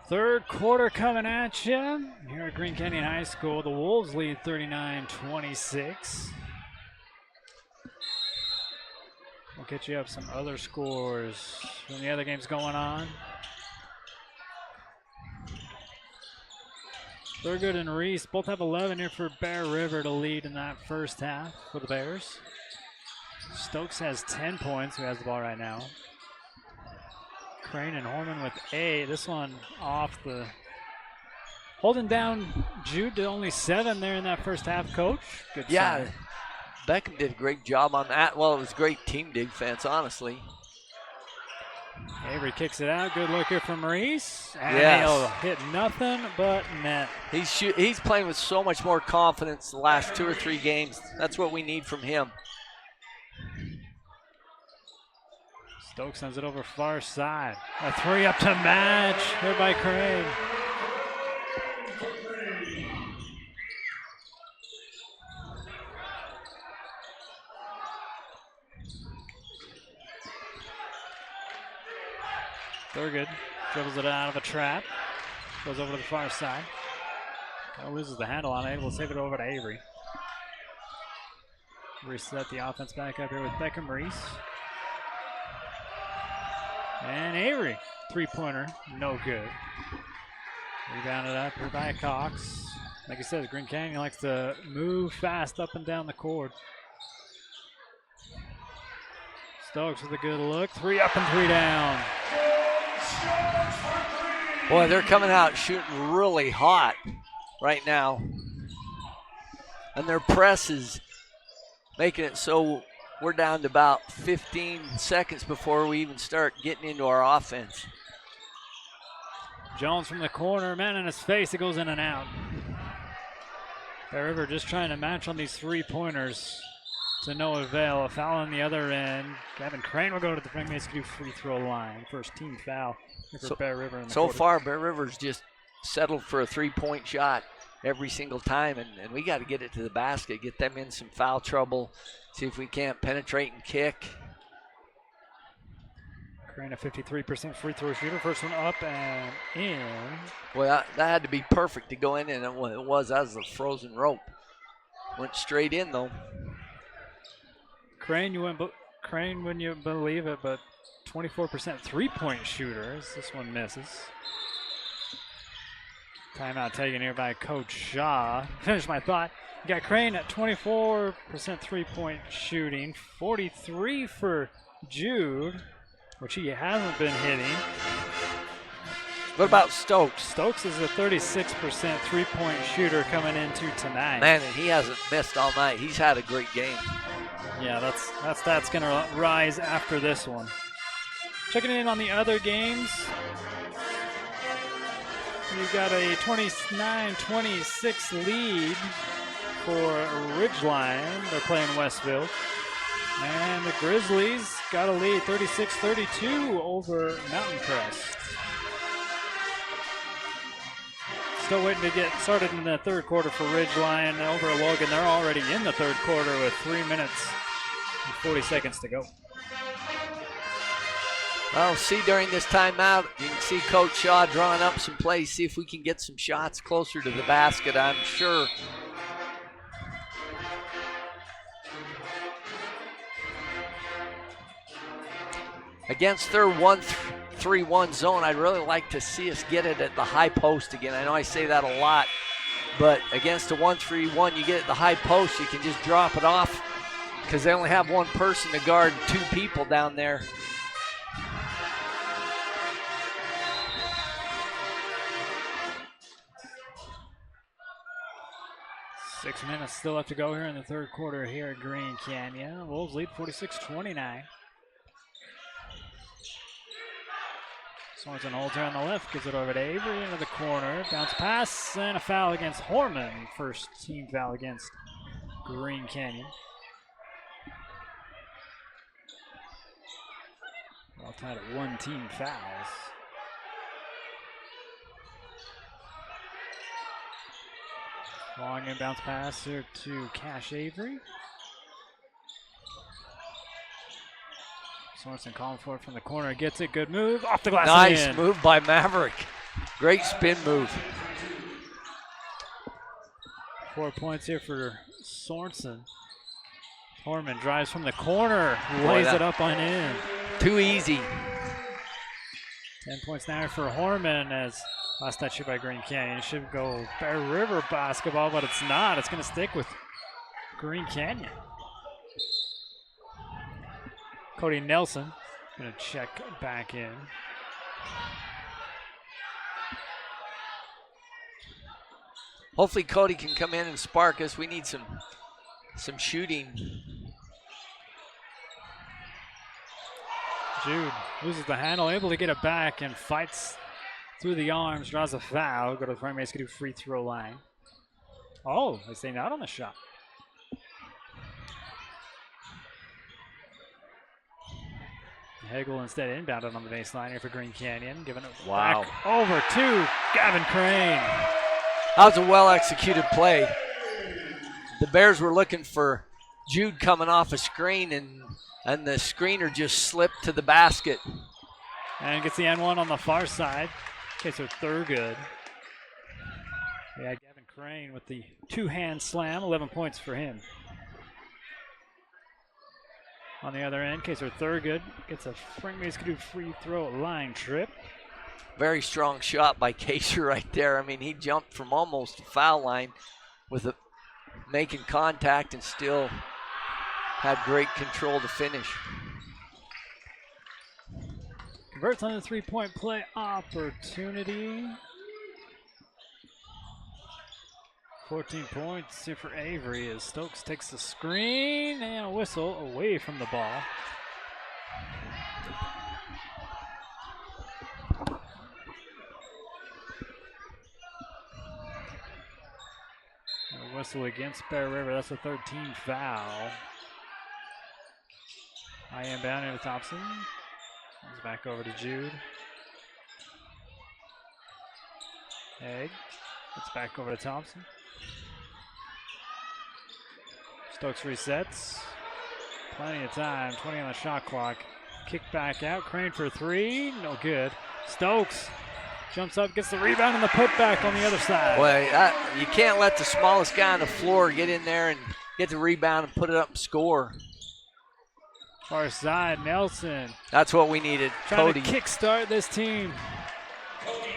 Third quarter coming at you here at Green Canyon High School. The Wolves lead 39-26. We'll get you up some other scores from the other games going on. Thurgood and Reese both have 11 here for Bear River to lead in that first half for the Bears. Stokes has 10 points, who has the ball right now. Crane and Horman with 8. This one off the... Holding down Jude to only 7 there in that first half, Coach. Good Yeah, sign. Beckham did a great job on that. Well, it was great team defense, honestly. Avery kicks it out. Good look here from Reese. And Yes. he'll hit nothing but net. He's playing with so much more confidence the last 2 or 3 games. That's what we need from him. Stokes sends it over far side. A 3 up to match here by Crane. Thurgood dribbles it out of a trap. Goes over to the far side. Kind of loses the handle on it, able to save it over to Avery. Reset the offense back up here with Beckham Reese. And Avery, 3-pointer, no good. Rebounded up here by Cox. Like I said, Green Canyon likes to move fast up and down the court. Stokes with a good look. 3 up and 3 down. Boy, they're coming out shooting really hot right now. And their press is making it so we're down to about 15 seconds before we even start getting into our offense. Jones from the corner, man in his face, it goes in and out. Bear River just trying to match on these 3-pointers to no avail. A foul on the other end. Gavin Crane will go to the Frank Mason free throw line. First team foul for Bear River. In the so quarter. far, Bear River's just settled for a 3-point shot every single time, and we got to get it to the basket, get them in some foul trouble, see if we can't penetrate and kick. Crane, a 53% free throw shooter. First one up and in. Well, that had to be perfect to go in, and it was. That was the frozen rope. Went straight in, though. Crane, wouldn't you believe it, but 24% three-point shooter. This one misses. Timeout taken here by Coach Shaw. Finish my thought. You got Crane at 24% three-point shooting, 43 for Jude, which he hasn't been hitting. What about Stokes? Stokes is a 36% three-point shooter coming into tonight. Man, and he hasn't missed all night. He's had a great game. Yeah, that's going to rise after this one. Checking in on the other games. You've got a 29-26 lead for Ridgeline. They're playing Westfield. And the Grizzlies got a lead 36-32 over Mountain Crest. Still waiting to get started in the third quarter for Ridgeline over Logan. They're already in the third quarter with 3 minutes and 40 seconds to go. Well, see during this timeout, you can see Coach Shaw drawing up some plays, see if we can get some shots closer to the basket, I'm sure. Against their 1-3-1 zone, I'd really like to see us get it at the high post again. I know I say that a lot, but against a 1-3-1, you get it at the high post, you can just drop it off because they only have one person to guard two people down there. Six minutes still left to go here in the third quarter here at Green Canyon. Wolves lead 46-29. Sorensen holds here on the left, gives it over to Avery into the corner. Bounce pass and a foul against Horman. First team foul against Green Canyon. All tied at 1 team fouls. Long inbounds pass here to Cash Avery. Sorensen calling for it from the corner. Gets it. Good move. Off the glass. Nice move by Maverick. Great spin move. 4 points here for Sorensen. Horman drives from the corner. Lays it up on in. Too easy. 10 points now for Horman as last touch here by Green Canyon. It should go Bear River basketball, but it's not. It's going to stick with Green Canyon. Cody Nelson going to check back in. Hopefully Cody can come in and spark us. We need some shooting. Jude loses the handle, able to get it back and fights through the arms, draws a foul. Go to the front base, can do free throw line. Oh, they say not on the shot. Hegel instead inbounded on the baseline here for Green Canyon, giving it back over to Gavin Crane. That was a well-executed play. The Bears were looking for Jude coming off a screen, and the screener just slipped to the basket. And gets the N1 on the far side. Okay, so Thurgood. Yeah, Gavin Crane with the two-hand slam, 11 points for him. On the other end, Kaser Thurgood gets a Frank Mason free throw line trip. Very strong shot by Kaser right there. I mean, he jumped from almost the foul line with making contact and still had great control to finish. Converts on the three-point play opportunity. 14 points here for Avery as Stokes takes the screen and a whistle away from the ball. A whistle against Bear River. That's a 13 foul. I inbound into Thompson. Comes back over to Jude. Egg. It's back over to Thompson. Stokes resets. Plenty of time. 20 on the shot clock. Kick back out. Crane for three. No good. Stokes jumps up, gets the rebound, and the putback on the other side. Well, you can't let the smallest guy on the floor get in there and get the rebound and put it up and score. Far side, Nelson. That's what we needed. Trying Cody. to kickstart this team.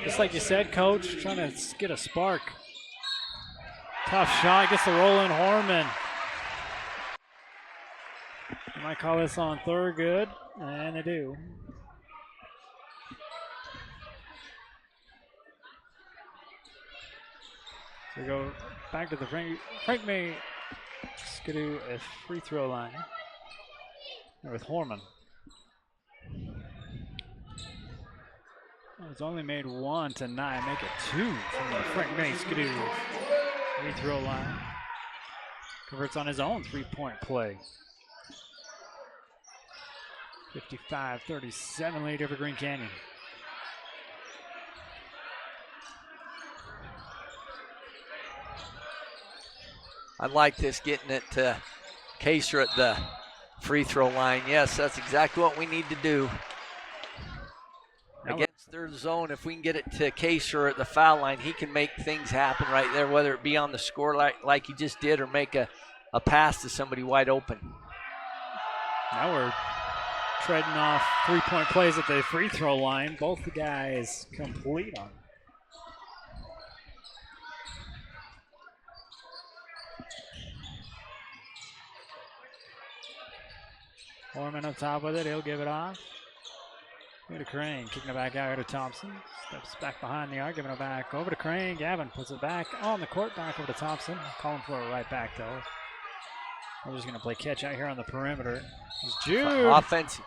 Just like you said, Coach, trying to get a spark. Tough shot, gets the roll in Horman. You might call this on Thurgood, and they do. So we go back to the Frank May Skidoo a free throw line with Horman. It's only made one tonight. Make it two from the Frank May Skidoo free throw line. Converts on his own three-point play. 55-37 lead over Green Canyon. I like this, getting it to Kaser at the free throw line. Yes, that's exactly what we need to do. Against their zone, if we can get it to Kaser at the foul line, he can make things happen right there, whether it be on the score like he just did or make a pass to somebody wide open. Now we're treading off three-point plays at the free throw line. Both the guys complete on. Horman up top with it. He'll give it off. Go to Crane, kicking it back out here to Thompson. Steps back behind the arc, giving it back over to Crane. Gavin puts it back on the court, back over to Thompson. Calling for it right back, though. We're just going to play catch out here on the perimeter. It's Jude. Offensive.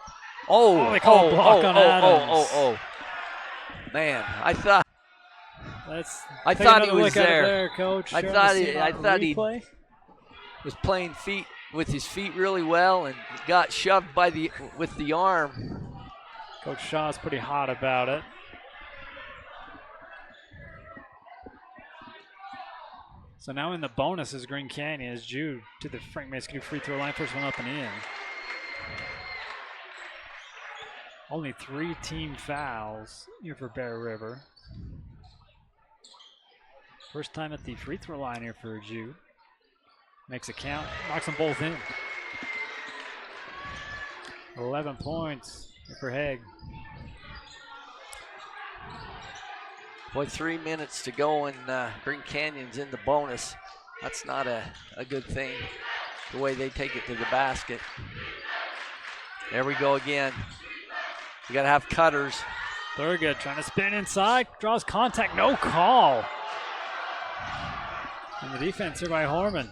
Oh, they call a block on Adams. Man, I thought Take he another was look at it there. Coach. I thought he was playing feet with his feet really well and got shoved with the arm. Coach Shaw's pretty hot about it. So now in the bonus is Green Canyon as Jude to the Frank May Skidoo free throw line. First one up and in. Only 3 team fouls here for Bear River. First time at the free throw line here for Jude. Makes a count, knocks them both in. 11 points for Haig. Boy, 3 minutes to go and Green Canyon's in the bonus. That's not a good thing, the way they take it to the basket. There we go again. You gotta have cutters. Thurgood trying to spin inside, draws contact, no call. And the defense here by Horman.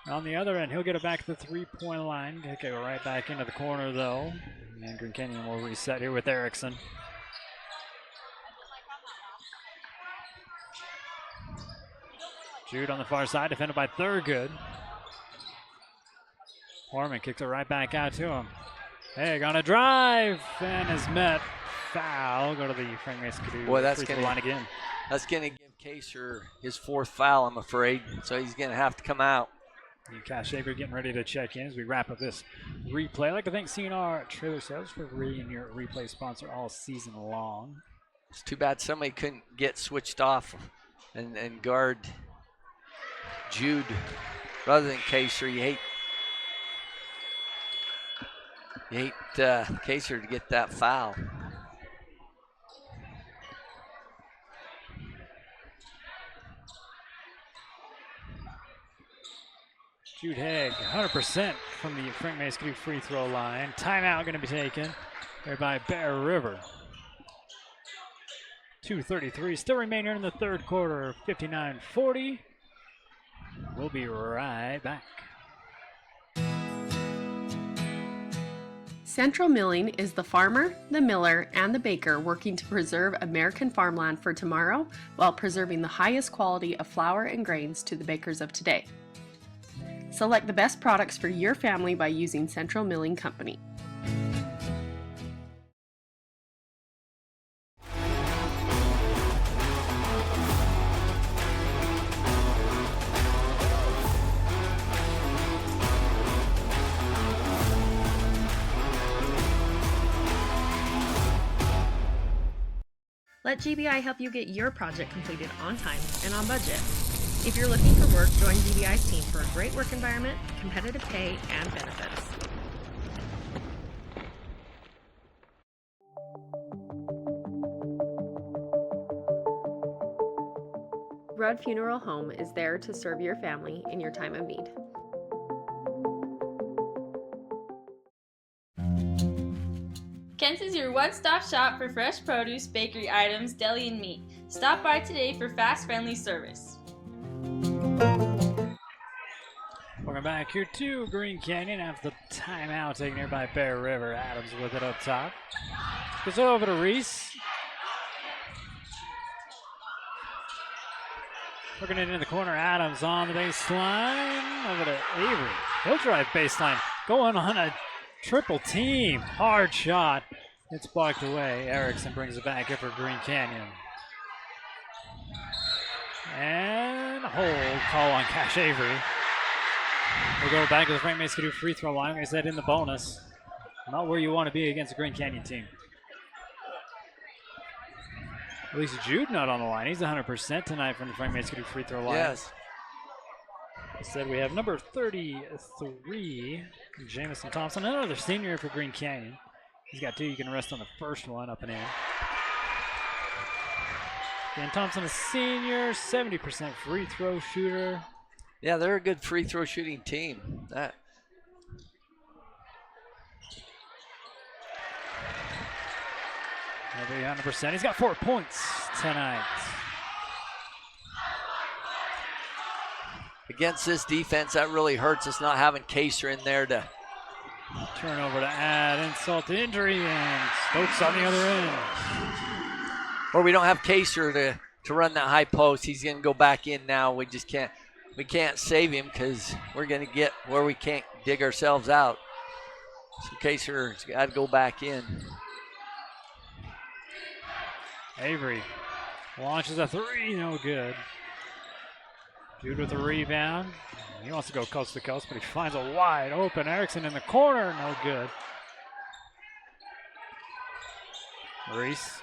On the other end, he'll get it back to the three-point line. Kick it right back into the corner, though. And Green Canyon will reset here with Erickson. Jude on the far side, defended by Thurgood. Horman kicks it right back out to him. Haig on a drive and is met. Foul. Go to the Frank May Skidoo free throw line again. That's going to give Kaser his 4th foul, I'm afraid. So he's going to have to come out. Cash Shaver getting ready to check in as we wrap up this replay. I'd like to thank CNR Trailer Sales for being your replay sponsor all season long. It's too bad somebody couldn't get switched off and guard Jude rather than Kaser. You hate Kaser to get that foul. Jude Haig, 100% from the Frank May Skidoo free throw line. Timeout going to be taken there by Bear River. 2:33 still remain here in the third quarter, 59-40. We'll be right back. Central Milling is the farmer, the miller, and the baker working to preserve American farmland for tomorrow while preserving the highest quality of flour and grains to the bakers of today. Select the best products for your family by using Central Milling Company. Let GBI help you get your project completed on time and on budget. If you're looking for work, join GBI's team for a great work environment, competitive pay, and benefits. Rudd Funeral Home is there to serve your family in your time of need. Kent's is your one-stop shop for fresh produce, bakery items, deli, and meat. Stop by today for fast, friendly service. Welcome back here to Green Canyon after the timeout taken here by Bear River. Adams with it up top. Goes over to Reese. Working it in the corner. Adams on the baseline. Over to Avery. He'll drive baseline. Going on a triple team. Hard shot. It's blocked away. Erickson brings it back here for Green Canyon. And a hold call on Cash Avery. We'll go back to the Frank Mace-Skidoo free throw line. Like I said, in the bonus. Not where you want to be against a Green Canyon team. At least Jude not on the line. He's 100% tonight from the Frank Mace-Skidoo free throw line. Yes. Instead, we have number 33, Jamison Thompson, another senior for Green Canyon. He's got 2. You can rest on the first one, up and in. Dan Thompson, a senior, 70% free throw shooter. Yeah, they're a good free throw shooting team. That. Every 100%. He's got 4 points tonight. Against this defense, that really hurts us not having Kaser in there to turnover to add insult to injury, and Stokes on the other end. Or we don't have Kaser to run that high post. He's going to go back in now. We just can't save him because we're going to get where we can't dig ourselves out. So Kaser's got to go back in. Avery launches a 3, no good. Jude with the rebound. He wants to go coast to coast, but he finds a wide open Erickson in the corner, no good. Reese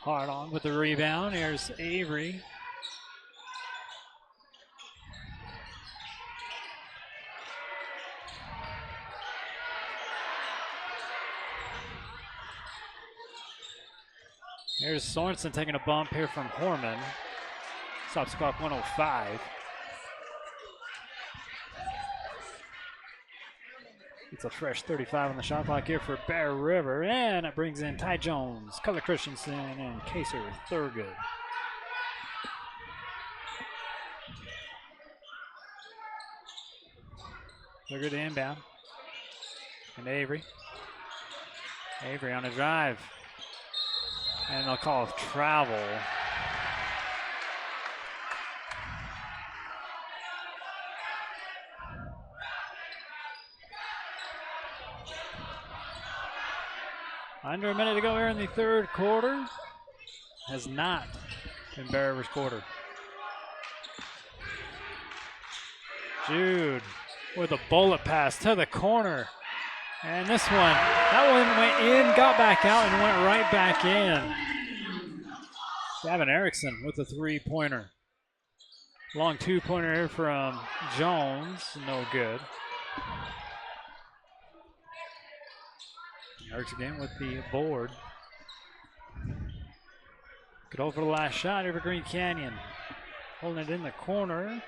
hard on with the rebound. Here's Avery. Here's Sorensen taking a bump here from Horman. Stops clock 105. It's a fresh 35 on the shot clock here for Bear River, and it brings in Ty Jones, Cutler Christensen, and Kaser Thurgood. Thurgood to inbound. And Avery. Avery on a drive. And they'll call it travel. Under a minute to go here in the third quarter. Has not been Bear River's quarter. Jude with a bullet pass to the corner. And this one, that one went in, got back out, and went right back in. Gavin Erickson with a 3-pointer. Long 2-pointer here from Jones, no good. Erickson again with the board. Good hold for the last shot here for Green Canyon. Holding it in the corner.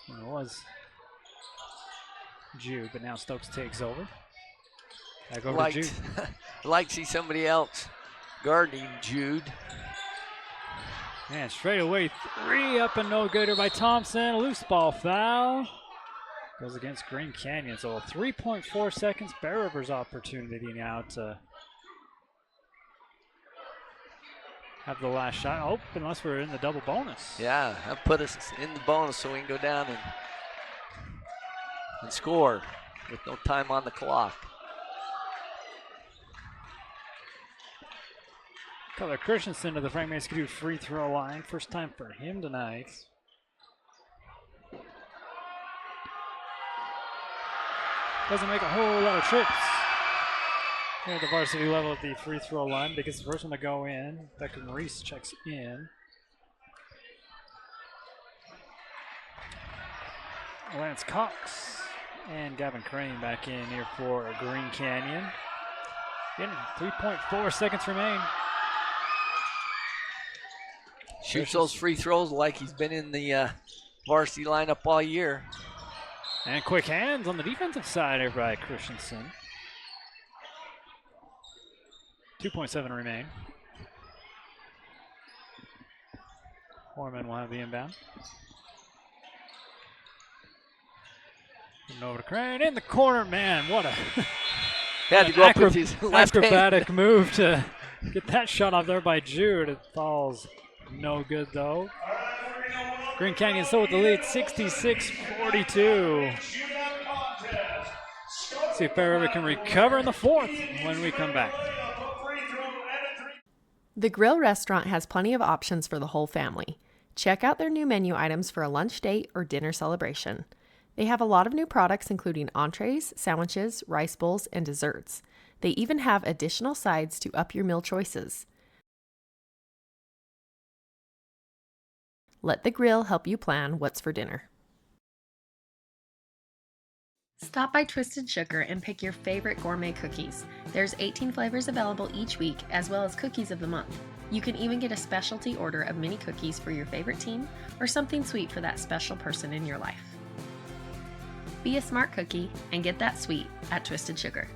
And it was Jude, but now Stokes takes over. Back over to Jude. I'd like to see somebody else guarding Jude. Man, straight away 3 up and no good here by Thompson. Loose ball foul. Goes against Green Canyon. So 3.4 seconds. Bear River's opportunity now to have the last shot. Oh, unless we're in the double bonus. Yeah, that put us in the bonus so we can go down and score with no time on the clock. Cutler Christensen to the Frank Mace-Skidoo free throw line. First time for him tonight. Doesn't make a whole lot of trips. Here at the varsity level at the free throw line because the first one to go in. Beckham Reese checks in. Lance Cox and Gavin Crane back in here for Green Canyon. Again, 3.4 seconds remain. Shoots those free throws like he's been in the varsity lineup all year. And quick hands on the defensive side here by Christensen. 2.7 remain. Foreman will have the inbound. Over to Crane in the corner, man. What a had to go up with his left acrobatic move to get that shot off there by Jude. It falls no good though. Green Canyon still with the lead, 66-42. See if Bear River can recover in the fourth when we come back. The Grill restaurant has plenty of options for the whole family. Check out their new menu items for a lunch date or dinner celebration. They have a lot of new products including entrees, sandwiches, rice bowls, and desserts. They even have additional sides to up your meal choices. Let the Grill help you plan what's for dinner. Stop by Twisted Sugar and pick your favorite gourmet cookies. There's 18 flavors available each week, as well as cookies of the month. You can even get a specialty order of mini cookies for your favorite team or something sweet for that special person in your life. Be a smart cookie and get that sweet at Twisted Sugar.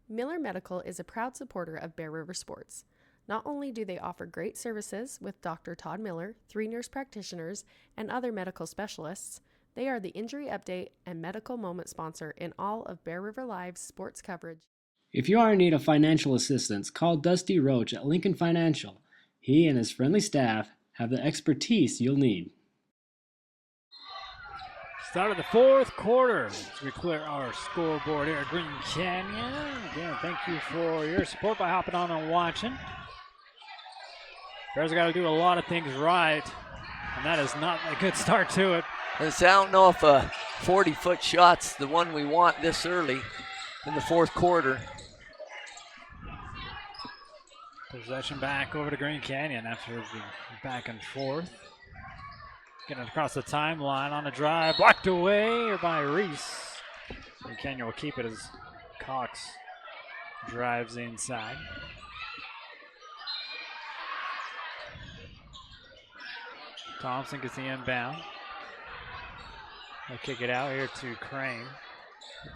Miller Medical is a proud supporter of Bear River Sports. Not only do they offer great services with Dr. Todd Miller, 3 nurse practitioners, and other medical specialists, they are the injury update and medical moment sponsor in all of Bear River Live's sports coverage. If you are in need of financial assistance, call Dusty Roach at Lincoln Financial. He and his friendly staff have the expertise you'll need. Start of the fourth quarter as we clear our scoreboard here at Green Canyon. Again, thank you for your support by hopping on and watching. Bears got to do a lot of things right, and that is not a good start to it. And so I don't know if a 40-foot shot's the one we want this early in the fourth quarter. Possession back over to Green Canyon after the back and forth. Getting across the timeline on a drive, blocked away by Reese. Green Canyon will keep it as Cox drives inside. Thompson gets the inbound. They'll kick it out here to Crane.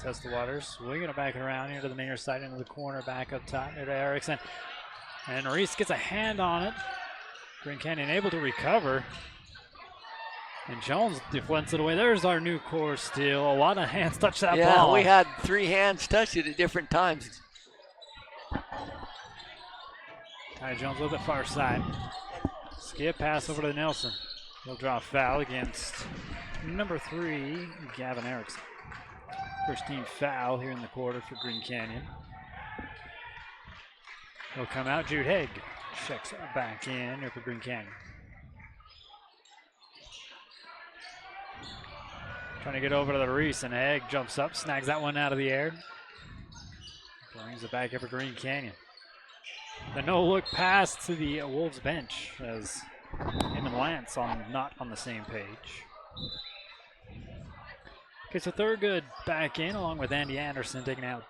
Test the waters, swinging it back around here to the near side into the corner, back up top here to Erickson. And Reese gets a hand on it. Green Canyon able to recover. And Jones deflects it away. There's our new core steal. A lot of hands touch that ball. Yeah, we had 3 hands touch it at different times. Ty Jones with the far side. Skip pass over to Nelson. He'll draw a foul against number 3, Gavin Erickson. First team foul here in the quarter for Green Canyon. He'll come out. Jude Haig checks back in here for Green Canyon. Trying to get over to the Reese, and Haig jumps up, snags that one out of the air. Brings it back here for Green Canyon. The no-look pass to the Wolves bench as him and Lance not on the same page. Okay, so Thurgood back in along with Andy Anderson taking out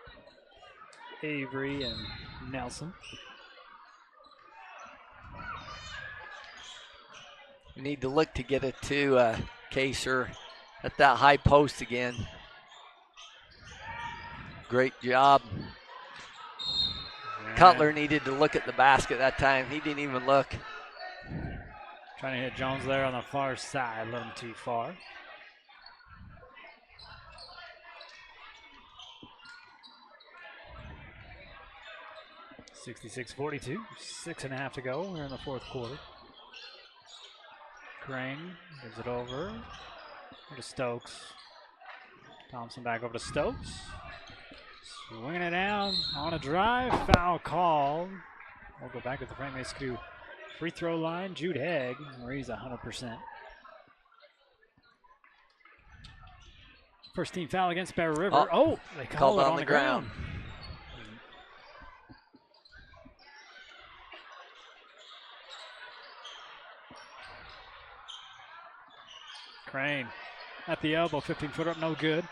Avery and Nelson. We need to look to get it to Kaser at that high post again. Great job. Yeah. Cutler needed to look at the basket that time. He didn't even look. Trying to hit Jones there on the far side, let him too far. (66-42), 6.5 to go. We're in the fourth quarter. Crane gives it over to Stokes. Thompson back over to Stokes. Swinging it down on a drive. Foul called. We'll go back to the Frank School free throw line. Jude Haig, where he's 100%. First team foul against Bear River. Oh, they call it on the ground. Crane at the elbow, 15-footer up, no good.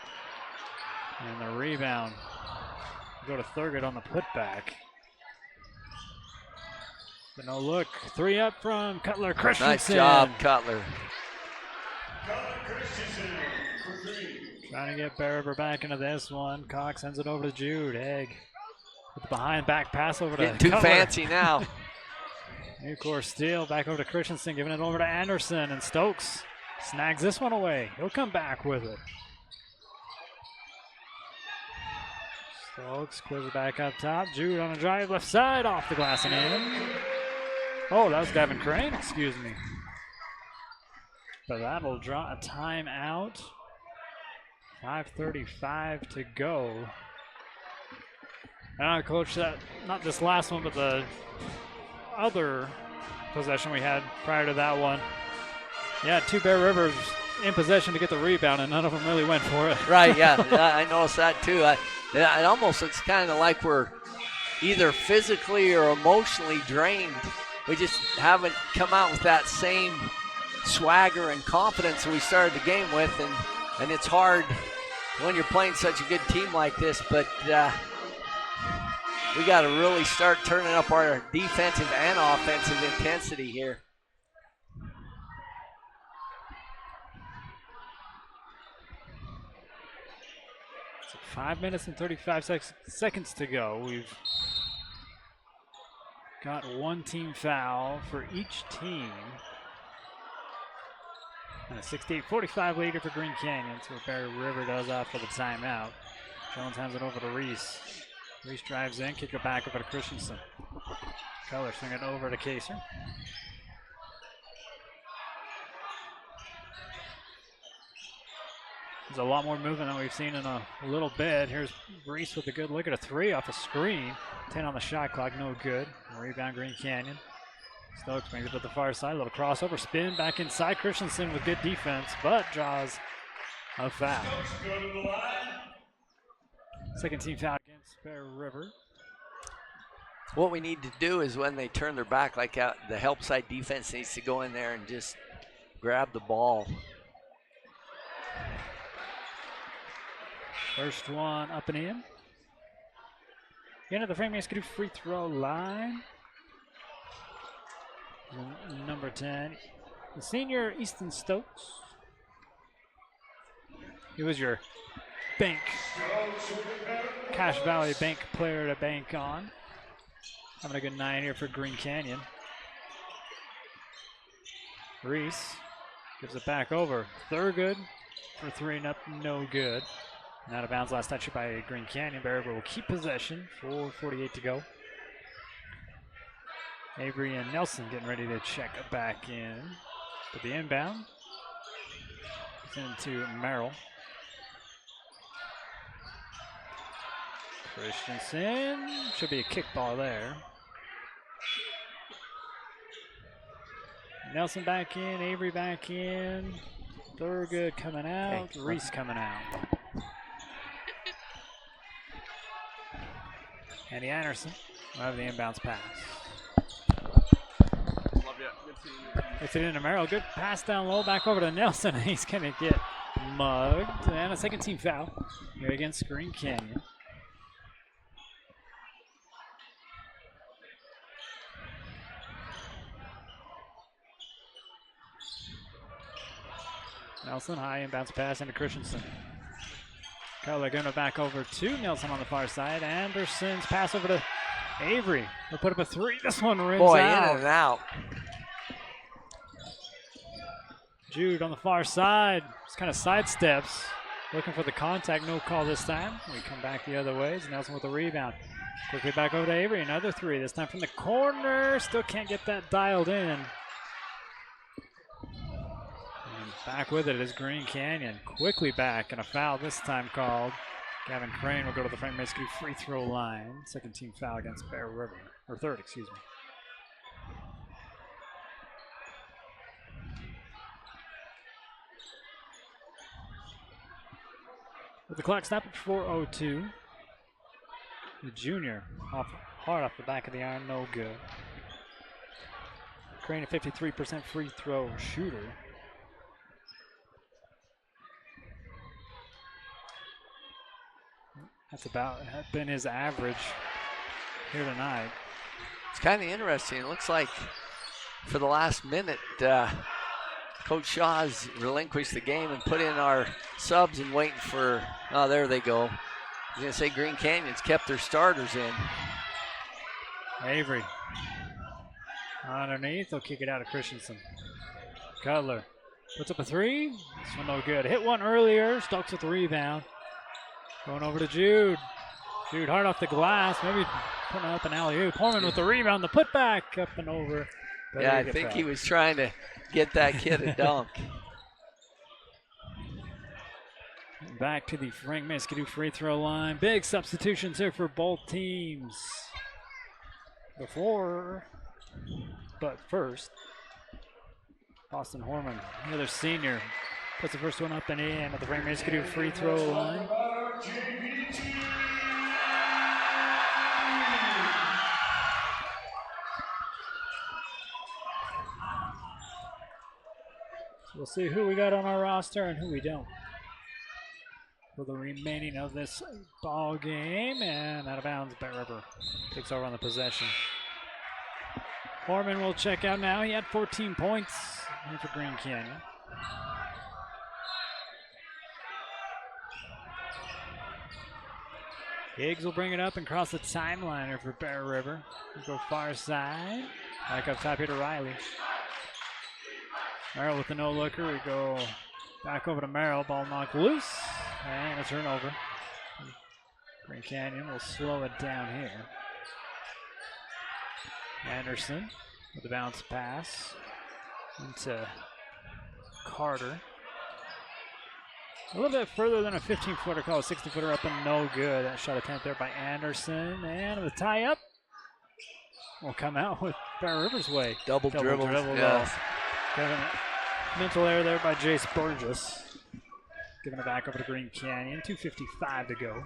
And the rebound. Go to Thurgood on the putback. But no look. 3 up from Cutler Christensen. Nice job, Cutler. Trying to get Bear River back into this one. Cox sends it over to Jude. Egg with the behind back pass over to Getting too Cutler. fancy now. New course steal back over to Christensen, giving it over to Anderson, and Stokes snags this one away. He'll come back with it. Stokes clears it back up top. Jude on a drive, left side, off the glass and in. Oh, that was Gavin Crane, excuse me. But that'll draw a timeout. 5:35 to go. And Coach, that not this last one, but the other possession we had prior to that one. Yeah, 2 Bear Rivers in possession to get the rebound, and none of them really went for it. Right, yeah, I noticed that too. It almost looks kind of like we're either physically or emotionally drained. We just haven't come out with that same swagger and confidence that we started the game with, and it's hard when you're playing such a good team like this, but we got to really start turning up our defensive and offensive intensity here. So 5 minutes and 35 seconds to go. We've got 1 team foul for each team. And a 68-45 leader for Green Canyon. So Bear River does after the timeout. Jones hands it over to Reese. Reese drives in, kick it back over to Christensen. Keller swing it over to Kaser. There's a lot more movement than we've seen in a little bit. Here's Reese with a good look at a 3 off a screen. 10 on the shot clock, no good. Rebound Green Canyon. Stokes brings it to the far side, a little crossover, spin back inside. Christensen with good defense, but draws a foul. Second team foul against Bear River. What we need to do is when they turn their back like that, the help side defense needs to go in there and just grab the ball. First one up and in. Into the frame, Scoop free throw line. Number 10, the senior Easton Stokes. He was your bank, Cache Valley Bank player to bank on. Having a good night here for Green Canyon. Reese gives it back over. Thurgood for 3 and up, no good. And out of bounds, last touch by Green Canyon. Bear River will keep possession, 4:48 to go. Avery and Nelson getting ready to check back in. To the inbound. It's into Merrill. Christensen. Should be a kickball there. Nelson back in. Avery back in. Thurgood coming out. Hey. Reese coming out. Andy Anderson will have the inbounds pass. It's it into Merrill. Good pass down low, back over to Nelson. He's going to get mugged. And a second team foul here against Green Canyon. Nelson, high inbounds pass into Christensen. Cutler going to back over to Nelson on the far side. Anderson's pass over to Avery. They'll put up a 3. This one rims Boy, out. in and out. Jude on the far side, just kind of sidesteps, looking for the contact, no call this time. We come back the other way. Nelson with the rebound. Quickly back over to Avery, another 3, this time from the corner. Still can't get that dialed in. And back with it is Green Canyon. Quickly back, and a foul this time called. Gavin Crane will go to the front rescue free throw line. Second team foul against Bear River, or third, excuse me. With the clock stopped at 4:02. The junior hard off the back of the iron, no good. Crane, a 53% free throw shooter. That's been his average here tonight. It's kind of interesting. It looks like for the last minute, Coach Shaw's relinquished the game and put in our subs and waiting for, oh, there they go. I was going to say Green Canyon's kept their starters in. Avery underneath, they'll kick it out of Christensen. Cutler puts up a three. This one no good. Hit one earlier, Stokes with the rebound. Going over to Jude. Jude hard off the glass, maybe putting up an alley-oop. Horman with the rebound, the putback up and over. Yeah, I think he was trying to get that kid a dunk. Back to the Frank Miskidoo free throw line. Big substitutions here for both teams. But first, Austin Horman, another senior, puts the first one up and in at the Frank Miskidoo free throw line. So we'll see who we got on our roster and who we don't for the remaining of this ball game. And out of bounds, Bear River takes over on the possession. Horman will check out now. He had 14 points here for Green Canyon. Higgs will bring it up and cross the timeline here for Bear River. We'll go far side. Back up top here to Riley. Merrill with the no-looker. We go back over to Merrill. Ball knocked loose. And a turnover. Green Canyon will slow it down here. Anderson with the bounce pass into Carter. A little bit further than a 15-footer, call a 60-footer up and no good. That shot attempt there by Anderson. And the tie-up will come out with Bear River's way. Double dribble. Yes. Mental error there by Jace Burgess. Giving it back over to Green Canyon. 2:55 to go.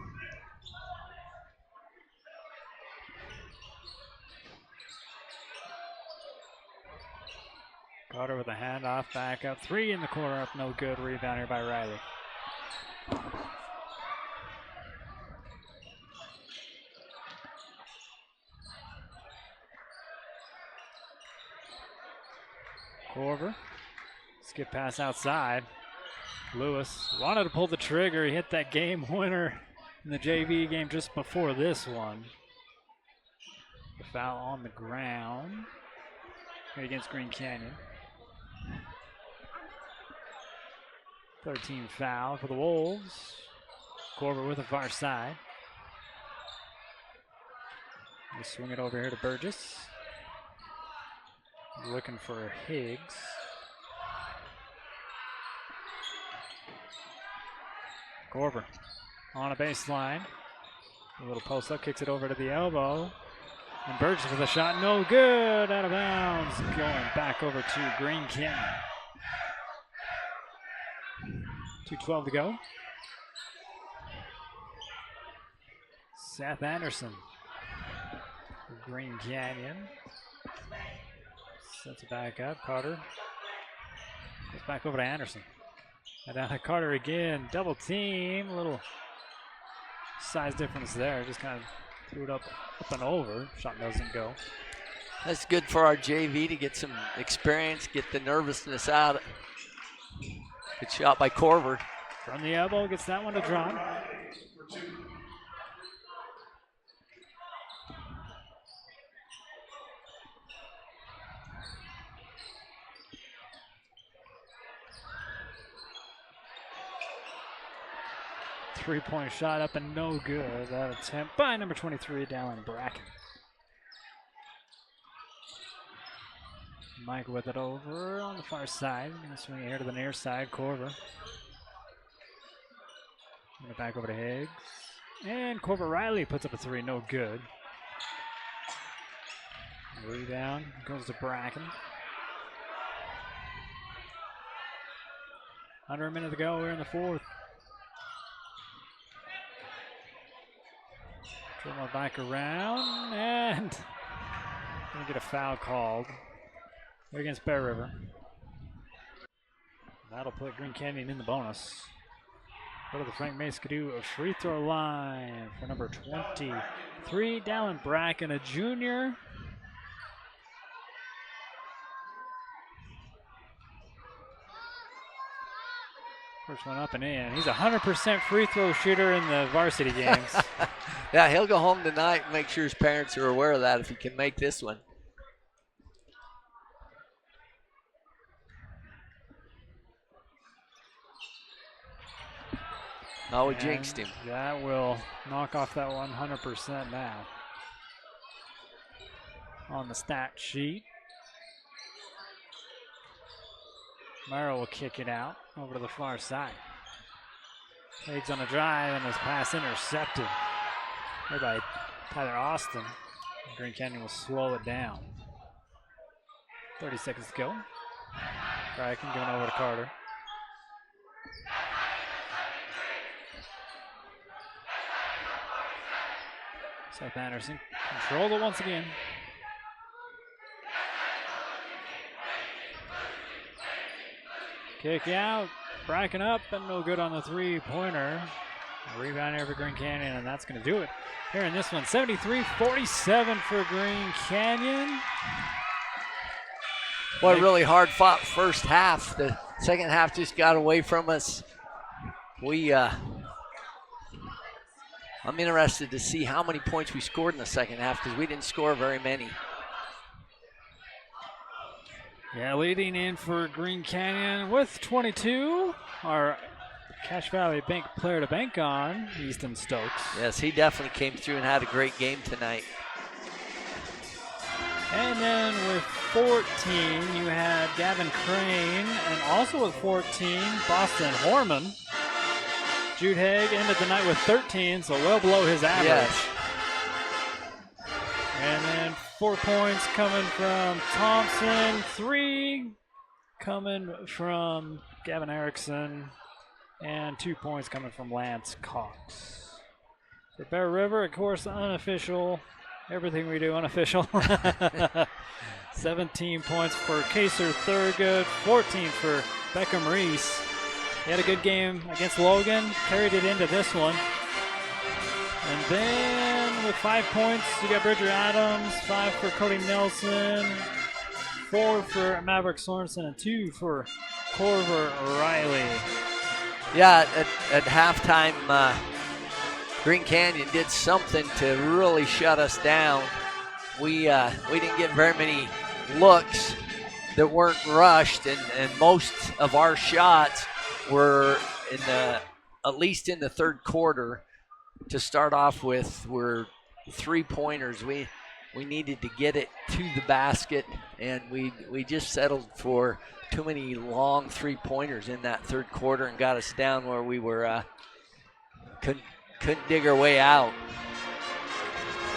Carter with a handoff, back up. Three in the corner, up no good. Rebound here by Riley. Corver. Skip pass outside. Lewis wanted to pull the trigger. He hit that game winner in the JV game just before this one. The foul on the ground against Green Canyon. 13 foul for the Wolves. Corver with the far side. We'll swing it over here to Burgess. Looking for Higgs. Corver on a baseline. A little post up, kicks it over to the elbow. And Burgess with a shot, no good, out of bounds. Going back over to Green Canyon. 2:12 to go. Seth Anderson for Green Canyon. Sets it back up. Carter goes back over to Anderson. And down to Carter again. Double team. A little size difference there. Just kind of threw it up and over. Shot doesn't go. That's good for our JV to get some experience, get the nervousness out. Good shot by Corver. From the elbow, gets that one to drop. Three-point shot up and no good. That attempt by number 23, Dallin Bracken. Mike with it over on the far side. Gonna swing it here to the near side. Corver. Gonna back over to Higgs. And Corver Riley puts up a three. No good. Rebound goes to Bracken. Under a minute to go. We're in the fourth. Dribble back around, and gonna get a foul called against Bear River. That'll put Green Canyon in the bonus. Go to the Frank May Skidoo free throw line for number 23, Dallin Bracken, a junior. First one up and in. He's a 100% free throw shooter in the varsity games. Yeah, he'll go home tonight and make sure his parents are aware of that if he can make this one. Oh, we jinxed him. That will knock off that 100% now. On the stat sheet. Murrow will kick it out over to the far side. Higgs on a drive and his pass intercepted. There by Tyler Austin. Green Canyon will slow it down. 30 seconds to go. Bracken giving over to Carter. Seth Anderson controlled it once again. Kick out, Bracken up, and no good on the three-pointer. Rebound here for Green Canyon, and that's going to do it here in this one. 73-47 for Green Canyon. Well, really hard fought first half. The second half just got away from us. I'm interested to see how many points we scored in the second half because we didn't score very many. Yeah, leading in for Green Canyon with 22, our Cache Valley Bank player to bank on, Easton Stokes. Yes, he definitely came through and had a great game tonight. And then with 14, you had Gavin Crane, and also with 14, Boston Horman. Jude Haig ended the night with 13, so well below his average. Yes. And then 4 points coming from Thompson, 3 coming from Gavin Erickson, and 2 points coming from Lance Cox. So Bear River, of course, unofficial. Everything we do unofficial. 17 points for Kaser Thurgood, 14 for Beckham Reese. He had a good game against Logan, carried it into this one. And then with 5 points, you got Bridger Adams, 5 for Cody Nelson, 4 for Maverick Sorensen, and 2 for Corver Riley. Yeah, at halftime, Green Canyon did something to really shut us down. We didn't get very many looks that weren't rushed, and most of our shots were at least in the third quarter to start off with were 3-pointers. We needed to get it to the basket, and we just settled for too many long 3-pointers in that third quarter and got us down where we were couldn't dig our way out.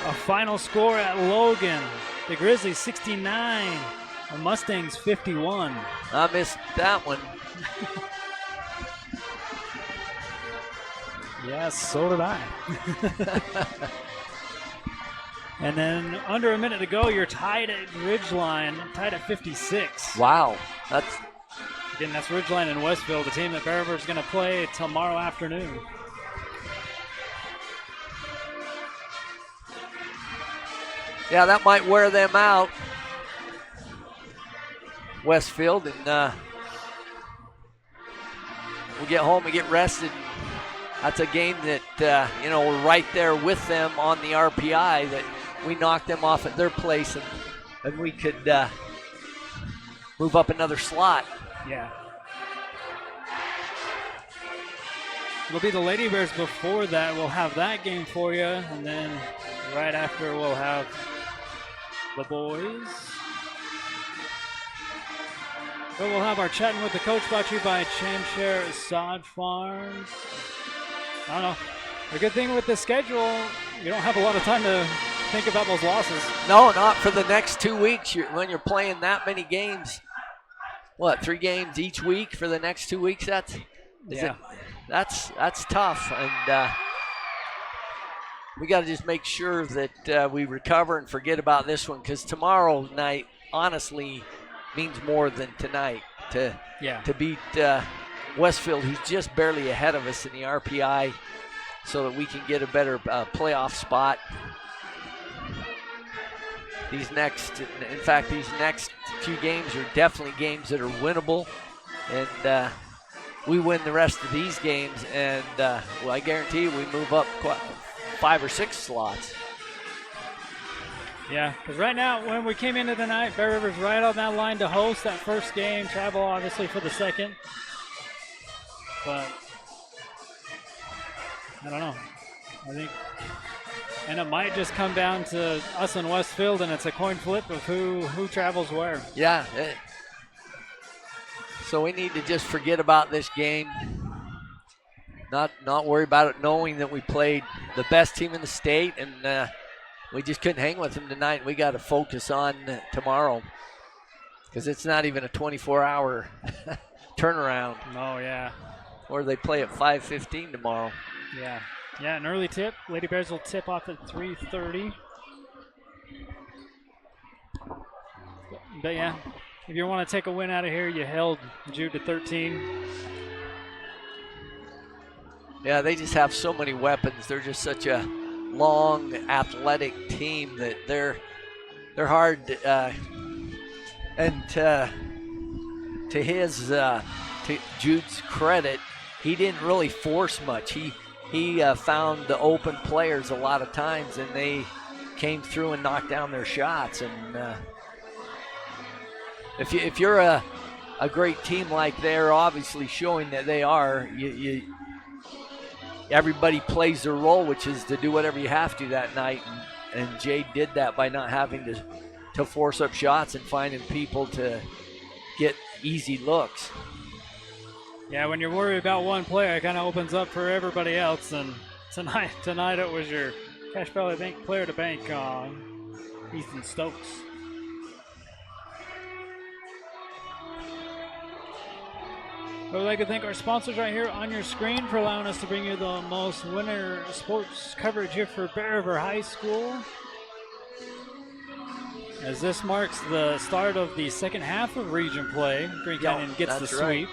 A final score at Logan. The Grizzlies 69, the Mustangs 51. I missed that one. Yes, so did I. And then under a minute to go, you're tied at Ridgeline, tied at 56. Wow. That's Ridgeline and Westville, the team that Bear River is going to play tomorrow afternoon. Yeah, that might wear them out. Westfield, and we'll get home and get rested. That's a game that, we're right there with them on the RPI, that we knocked them off at their place, and we could move up another slot. Yeah. It'll be the Lady Bears before that. We'll have that game for you, and then right after we'll have the boys. But we'll have our Chatting with the Coach brought to you by Chanshare Sod Farms. I don't know. The good thing with the schedule, you don't have a lot of time to think about those losses. No, not for the next 2 weeks. When you're playing that many games, 3 games each week for the next 2 weeks? That's tough. And we got to just make sure that we recover and forget about this one, because tomorrow night honestly means more than tonight to beat Westfield, who's just barely ahead of us in the RPI, so that we can get a better playoff spot. These next few games are definitely games that are winnable, and we win the rest of these games, and well, I guarantee you we move up 5 or 6 slots. Yeah, because right now, when we came into tonight, Bear River's right on that line to host that first game, travel obviously for the second. But I don't know. I think, and it might just come down to us and Westfield, and it's a coin flip of who travels where. Yeah. So we need to just forget about this game. Not worry about it, knowing that we played the best team in the state, and we just couldn't hang with them tonight. We got to focus on tomorrow, because it's not even a 24-hour turnaround. Oh, yeah. Or they play at 5:15 tomorrow. Yeah. Yeah, an early tip. Lady Bears will tip off at 3:30. But, yeah, if you want to take a win out of here, you held Jude to 13. Yeah, they just have so many weapons. They're just such a long, athletic team that they're hard. And to Jude's credit, he didn't really force much. He found the open players a lot of times, and they came through and knocked down their shots. And if you're a great team like they're obviously showing that they are, everybody plays their role, which is to do whatever you have to that night. And Jade did that by not having to force up shots and finding people to get easy looks. Yeah, when you're worried about one player, it kind of opens up for everybody else. And tonight it was your Cache Valley Bank player to bank on Ethan Stokes. I would like to thank our sponsors right here on your screen for allowing us to bring you the most winter sports coverage here for Bear River High School. As this marks the start of the second half of region play, Green Canyon gets the sweep.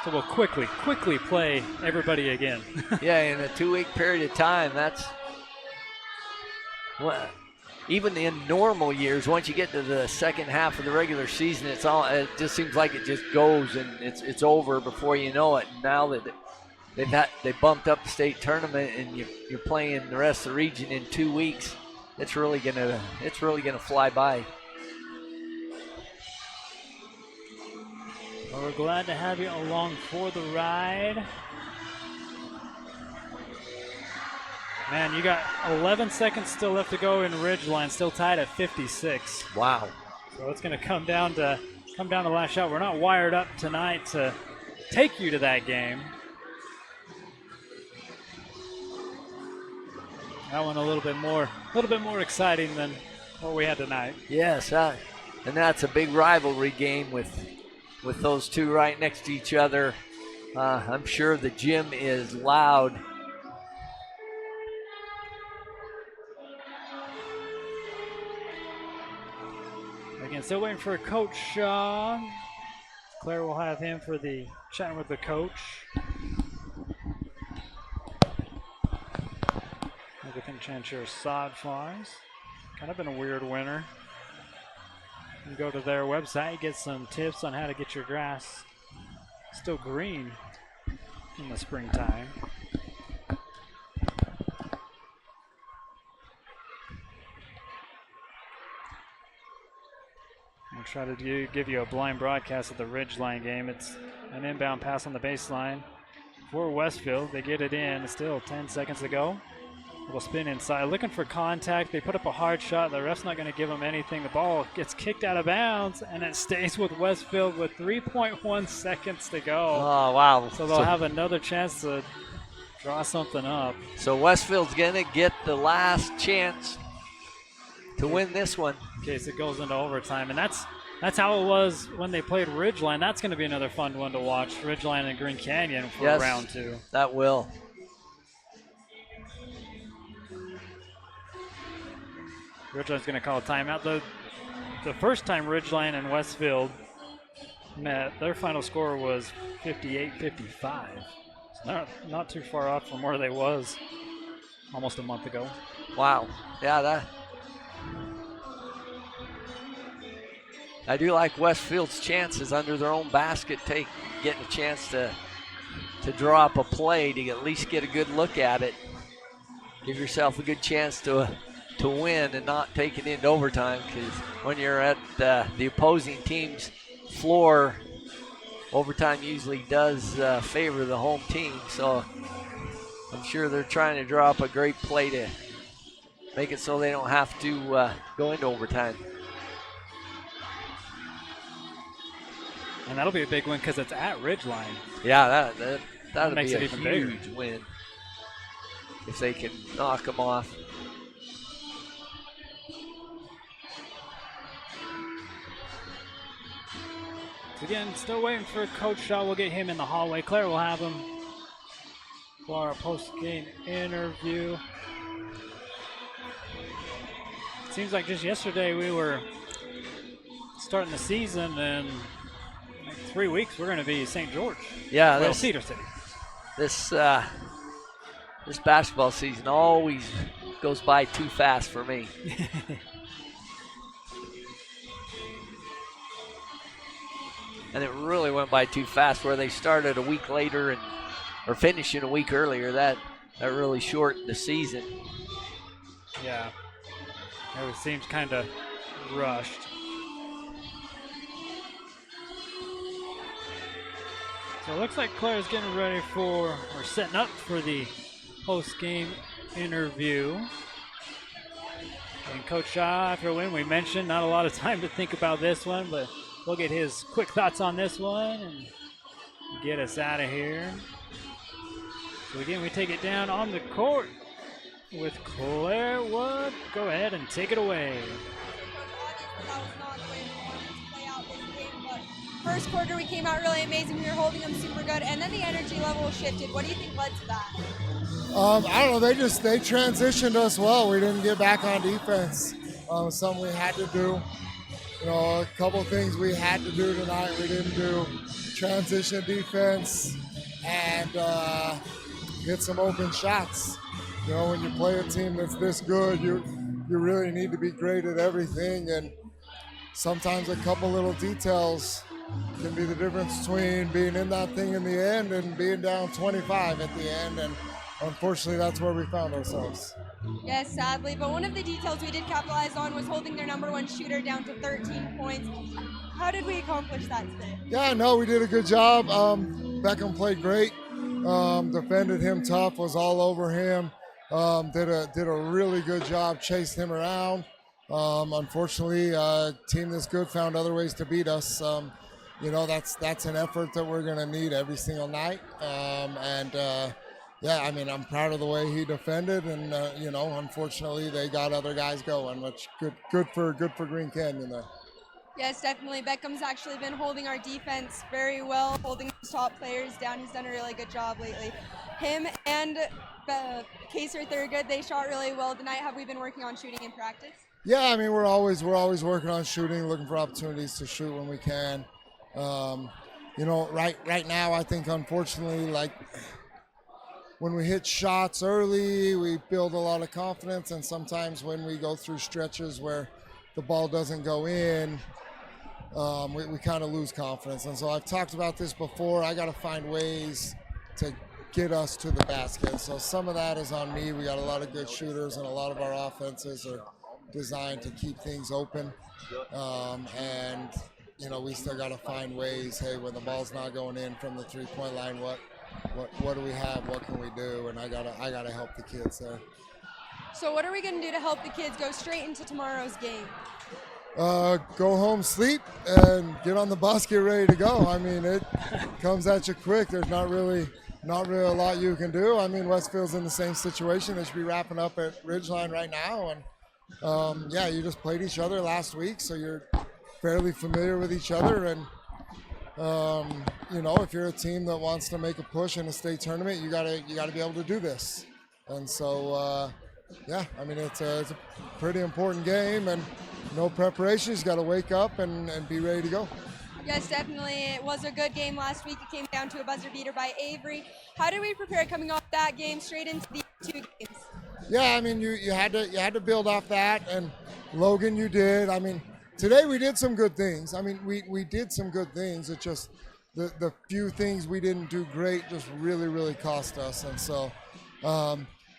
So we'll quickly play everybody again. Yeah, in a 2-week period of time, that's what. Even in normal years, once you get to the second half of the regular season, it just seems like it just goes and it's over before you know it. And now that they bumped up the state tournament and you're playing the rest of the region in 2 weeks, it's really gonna fly by. Well, we're glad to have you along for the ride. Man, you got 11 seconds still left to go in Ridgeline, still tied at 56. Wow. So it's going to come down to the last shot. We're not wired up tonight to take you to that game. That one a little bit more exciting than what we had tonight. Yes, and that's a big rivalry game with those two right next to each other. I'm sure the gym is loud. Again, still waiting for Coach Shaw. Claire will have him for the chatting with the coach. Everything chance your sod flies. Kind of been a weird winter. You can go to their website, get some tips on how to get your grass still green in the springtime. We'll try to give you a blind broadcast of the Ridgeline game. It's an inbound pass on the baseline for Westfield. They get it in. Still 10 seconds to go. Little spin inside. Looking for contact. They put up a hard shot. The ref's not going to give them anything. The ball gets kicked out of bounds, and it stays with Westfield with 3.1 seconds to go. Oh, wow. So they'll have another chance to draw something up. So Westfield's going to get the last chance to win this one. In case it goes into overtime. And that's how it was when they played Ridgeline. That's going to be another fun one to watch. Ridgeline and Green Canyon for round 2. That will. Ridgeline's going to call a timeout. The first time Ridgeline and Westfield met, their final score was 58-55. So not too far off from where they was almost a month ago. Wow. Yeah, I do like Westfield's chances under their own basket, getting a chance to draw up a play to at least get a good look at it. Give yourself a good chance to win and not take it into overtime, because when you're at the opposing team's floor, overtime usually does favor the home team. So I'm sure they're trying to draw up a great play to make it so they don't have to go into overtime. And that'll be a big win because it's at Ridgeline. Yeah, that'll makes be it a even bigger. huge win if they can knock them off. Again, still waiting for Coach Shaw. We'll get him in the hallway. Claire will have him for our post-game interview. Seems like just yesterday we were starting the season, and in like 3 weeks we're going to be St. George. Yeah, well, Cedar City. This basketball season always goes by too fast for me. And it really went by too fast, where they started a week later or finishing a week earlier. That really shortened the season. Yeah, it seems kind of rushed. So it looks like Claire's getting ready or setting up for the post-game interview. And Coach Shaw, after a win, we mentioned not a lot of time to think about this one, but we'll get his quick thoughts on this one and get us out of here. So again, we take it down on the court with Claire Wood. Go ahead and take it away. First quarter, we came out really amazing. We were holding them super good, and then the energy level shifted. What do you think led to that? I don't know. They transitioned us well. We didn't get back on defense. Something we had to do. You know, a couple things we had to do tonight we didn't do. Transition defense and get some open shots. You know, when you play a team that's this good, you really need to be great at everything, and sometimes a couple little details can be the difference between being in that thing in the end and being down 25 at the end, and unfortunately that's where we found ourselves. Yes, sadly, but one of the details we did capitalize on was holding their number one shooter down to 13 points. How did we accomplish that today? Yeah, no, we did a good job. Beckham played great. Defended him tough, was all over him. Did a really good job, chased him around. Unfortunately, a team this good found other ways to beat us. You know, that's an effort that we're going to need every single night. Yeah, I mean, I'm proud of the way he defended, and you know, unfortunately, they got other guys going, which good for Green Canyon there. Yes, definitely. Beckham's actually been holding our defense very well, holding his top players down. He's done a really good job lately. Him and Kaser Thurgood, they shot really well tonight. Have we been working on shooting in practice? Yeah, I mean, we're always working on shooting, looking for opportunities to shoot when we can. You know, right now, I think unfortunately, like, when we hit shots early, we build a lot of confidence, and sometimes when we go through stretches where the ball doesn't go in, we kind of lose confidence. And so I've talked about this before. I got to find ways to get us to the basket. So some of that is on me. We got a lot of good shooters, and a lot of our offenses are designed to keep things open. And, you know, we still got to find ways, hey, when the ball's not going in from the three-point line, what do we have? What can we do? And I gotta help the kids there. So what are we going to do to help the kids go straight into tomorrow's game? Go home, sleep, and get on the bus, get ready to go. I mean, it comes at you quick. There's not really a lot you can do. I mean, Westfield's in the same situation. They should be wrapping up at Ridgeline right now. And yeah, you just played each other last week, so you're fairly familiar with each other. And you know, if you're a team that wants to make a push in a state tournament, you gotta be able to do this. And so yeah, I mean, it's a pretty important game, and no preparation. He's got to wake up and be ready to go. Yes, definitely. It was a good game last week. It came down to a buzzer beater by Avery. How do we prepare coming off that game straight into these 2 games? Yeah, I mean, you had to build off that, and Logan, you did. I mean, today we did some good things. I mean, we did some good things. It just the few things we didn't do great just really cost us. And so,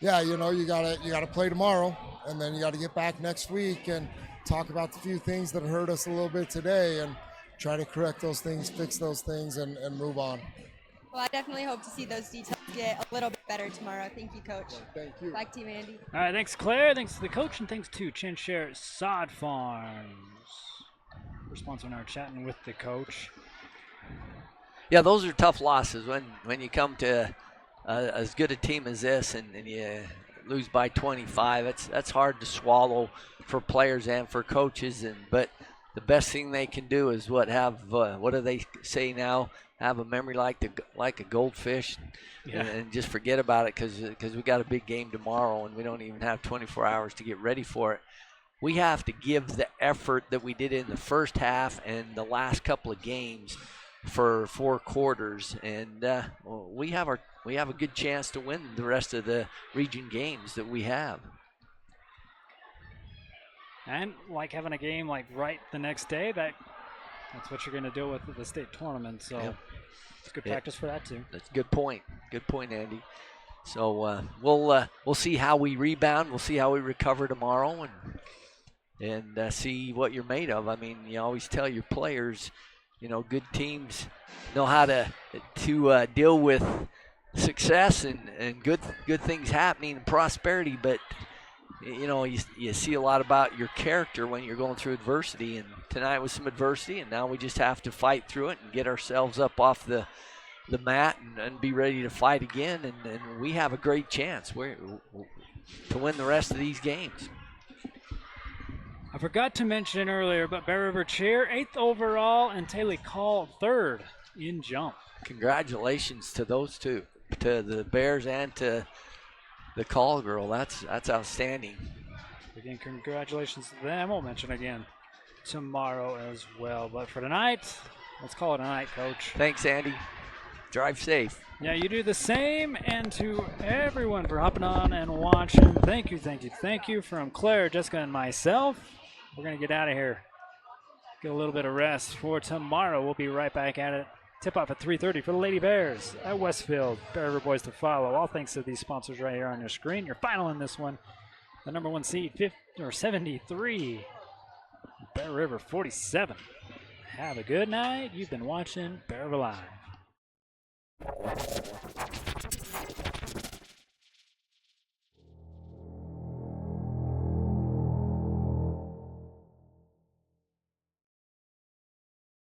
yeah, you know, you gotta play tomorrow, and then you got to get back next week and talk about the few things that hurt us a little bit today, and try to correct those things, fix those things, and move on. Well, I definitely hope to see those details get a little bit better tomorrow. Thank you, Coach. Thank you. Back to you, Andy. All right, thanks, Claire. Thanks to the coach, and thanks to Chinshare Sod Farms for sponsoring our Chatting with the Coach. Yeah, those are tough losses when you come to as good a team as this and you lose by 25. That's hard to swallow for players and for coaches. But the best thing they can do is what do they say now? Have a memory like a goldfish, and just forget about it because we got a big game tomorrow and we don't even have 24 hours to get ready for it. We have to give the effort that we did in the first half and the last couple of games for 4 quarters, and we have a good chance to win the rest of the region games that we have. And like having a game like right the next day, that's what you're going to deal with at the state tournament. So it's good practice for that too. That's a good point. Good point, Andy. So we'll see how we rebound. We'll see how we recover tomorrow, and see what you're made of. I mean, you always tell your players, you know, good teams know how to deal with success and good things happening and prosperity, but you know, you see a lot about your character when you're going through adversity, and tonight was some adversity, and now we just have to fight through it and get ourselves up off the mat and be ready to fight again, and we have a great chance to win the rest of these games. I forgot to mention earlier, but Bear River Chair 8th overall and Taylor Call 3rd in jump. Congratulations to those two, to the Bears and to the Call girl. That's outstanding. Again, congratulations to them. We'll mention again tomorrow as well. But for tonight, let's call it a night, Coach. Thanks, Andy. Drive safe. Yeah, you do the same. And to everyone for hopping on and watching, thank you from Claire, Jessica, and myself. We're going to get out of here. Get a little bit of rest for tomorrow. We'll be right back at it. Tip-off at 3:30 for the Lady Bears at Westfield. Bear River boys to follow. All thanks to these sponsors right here on your screen. Your final in this one, the number 1 seed, 73. Bear River 47. Have a good night. You've been watching Bear River Live.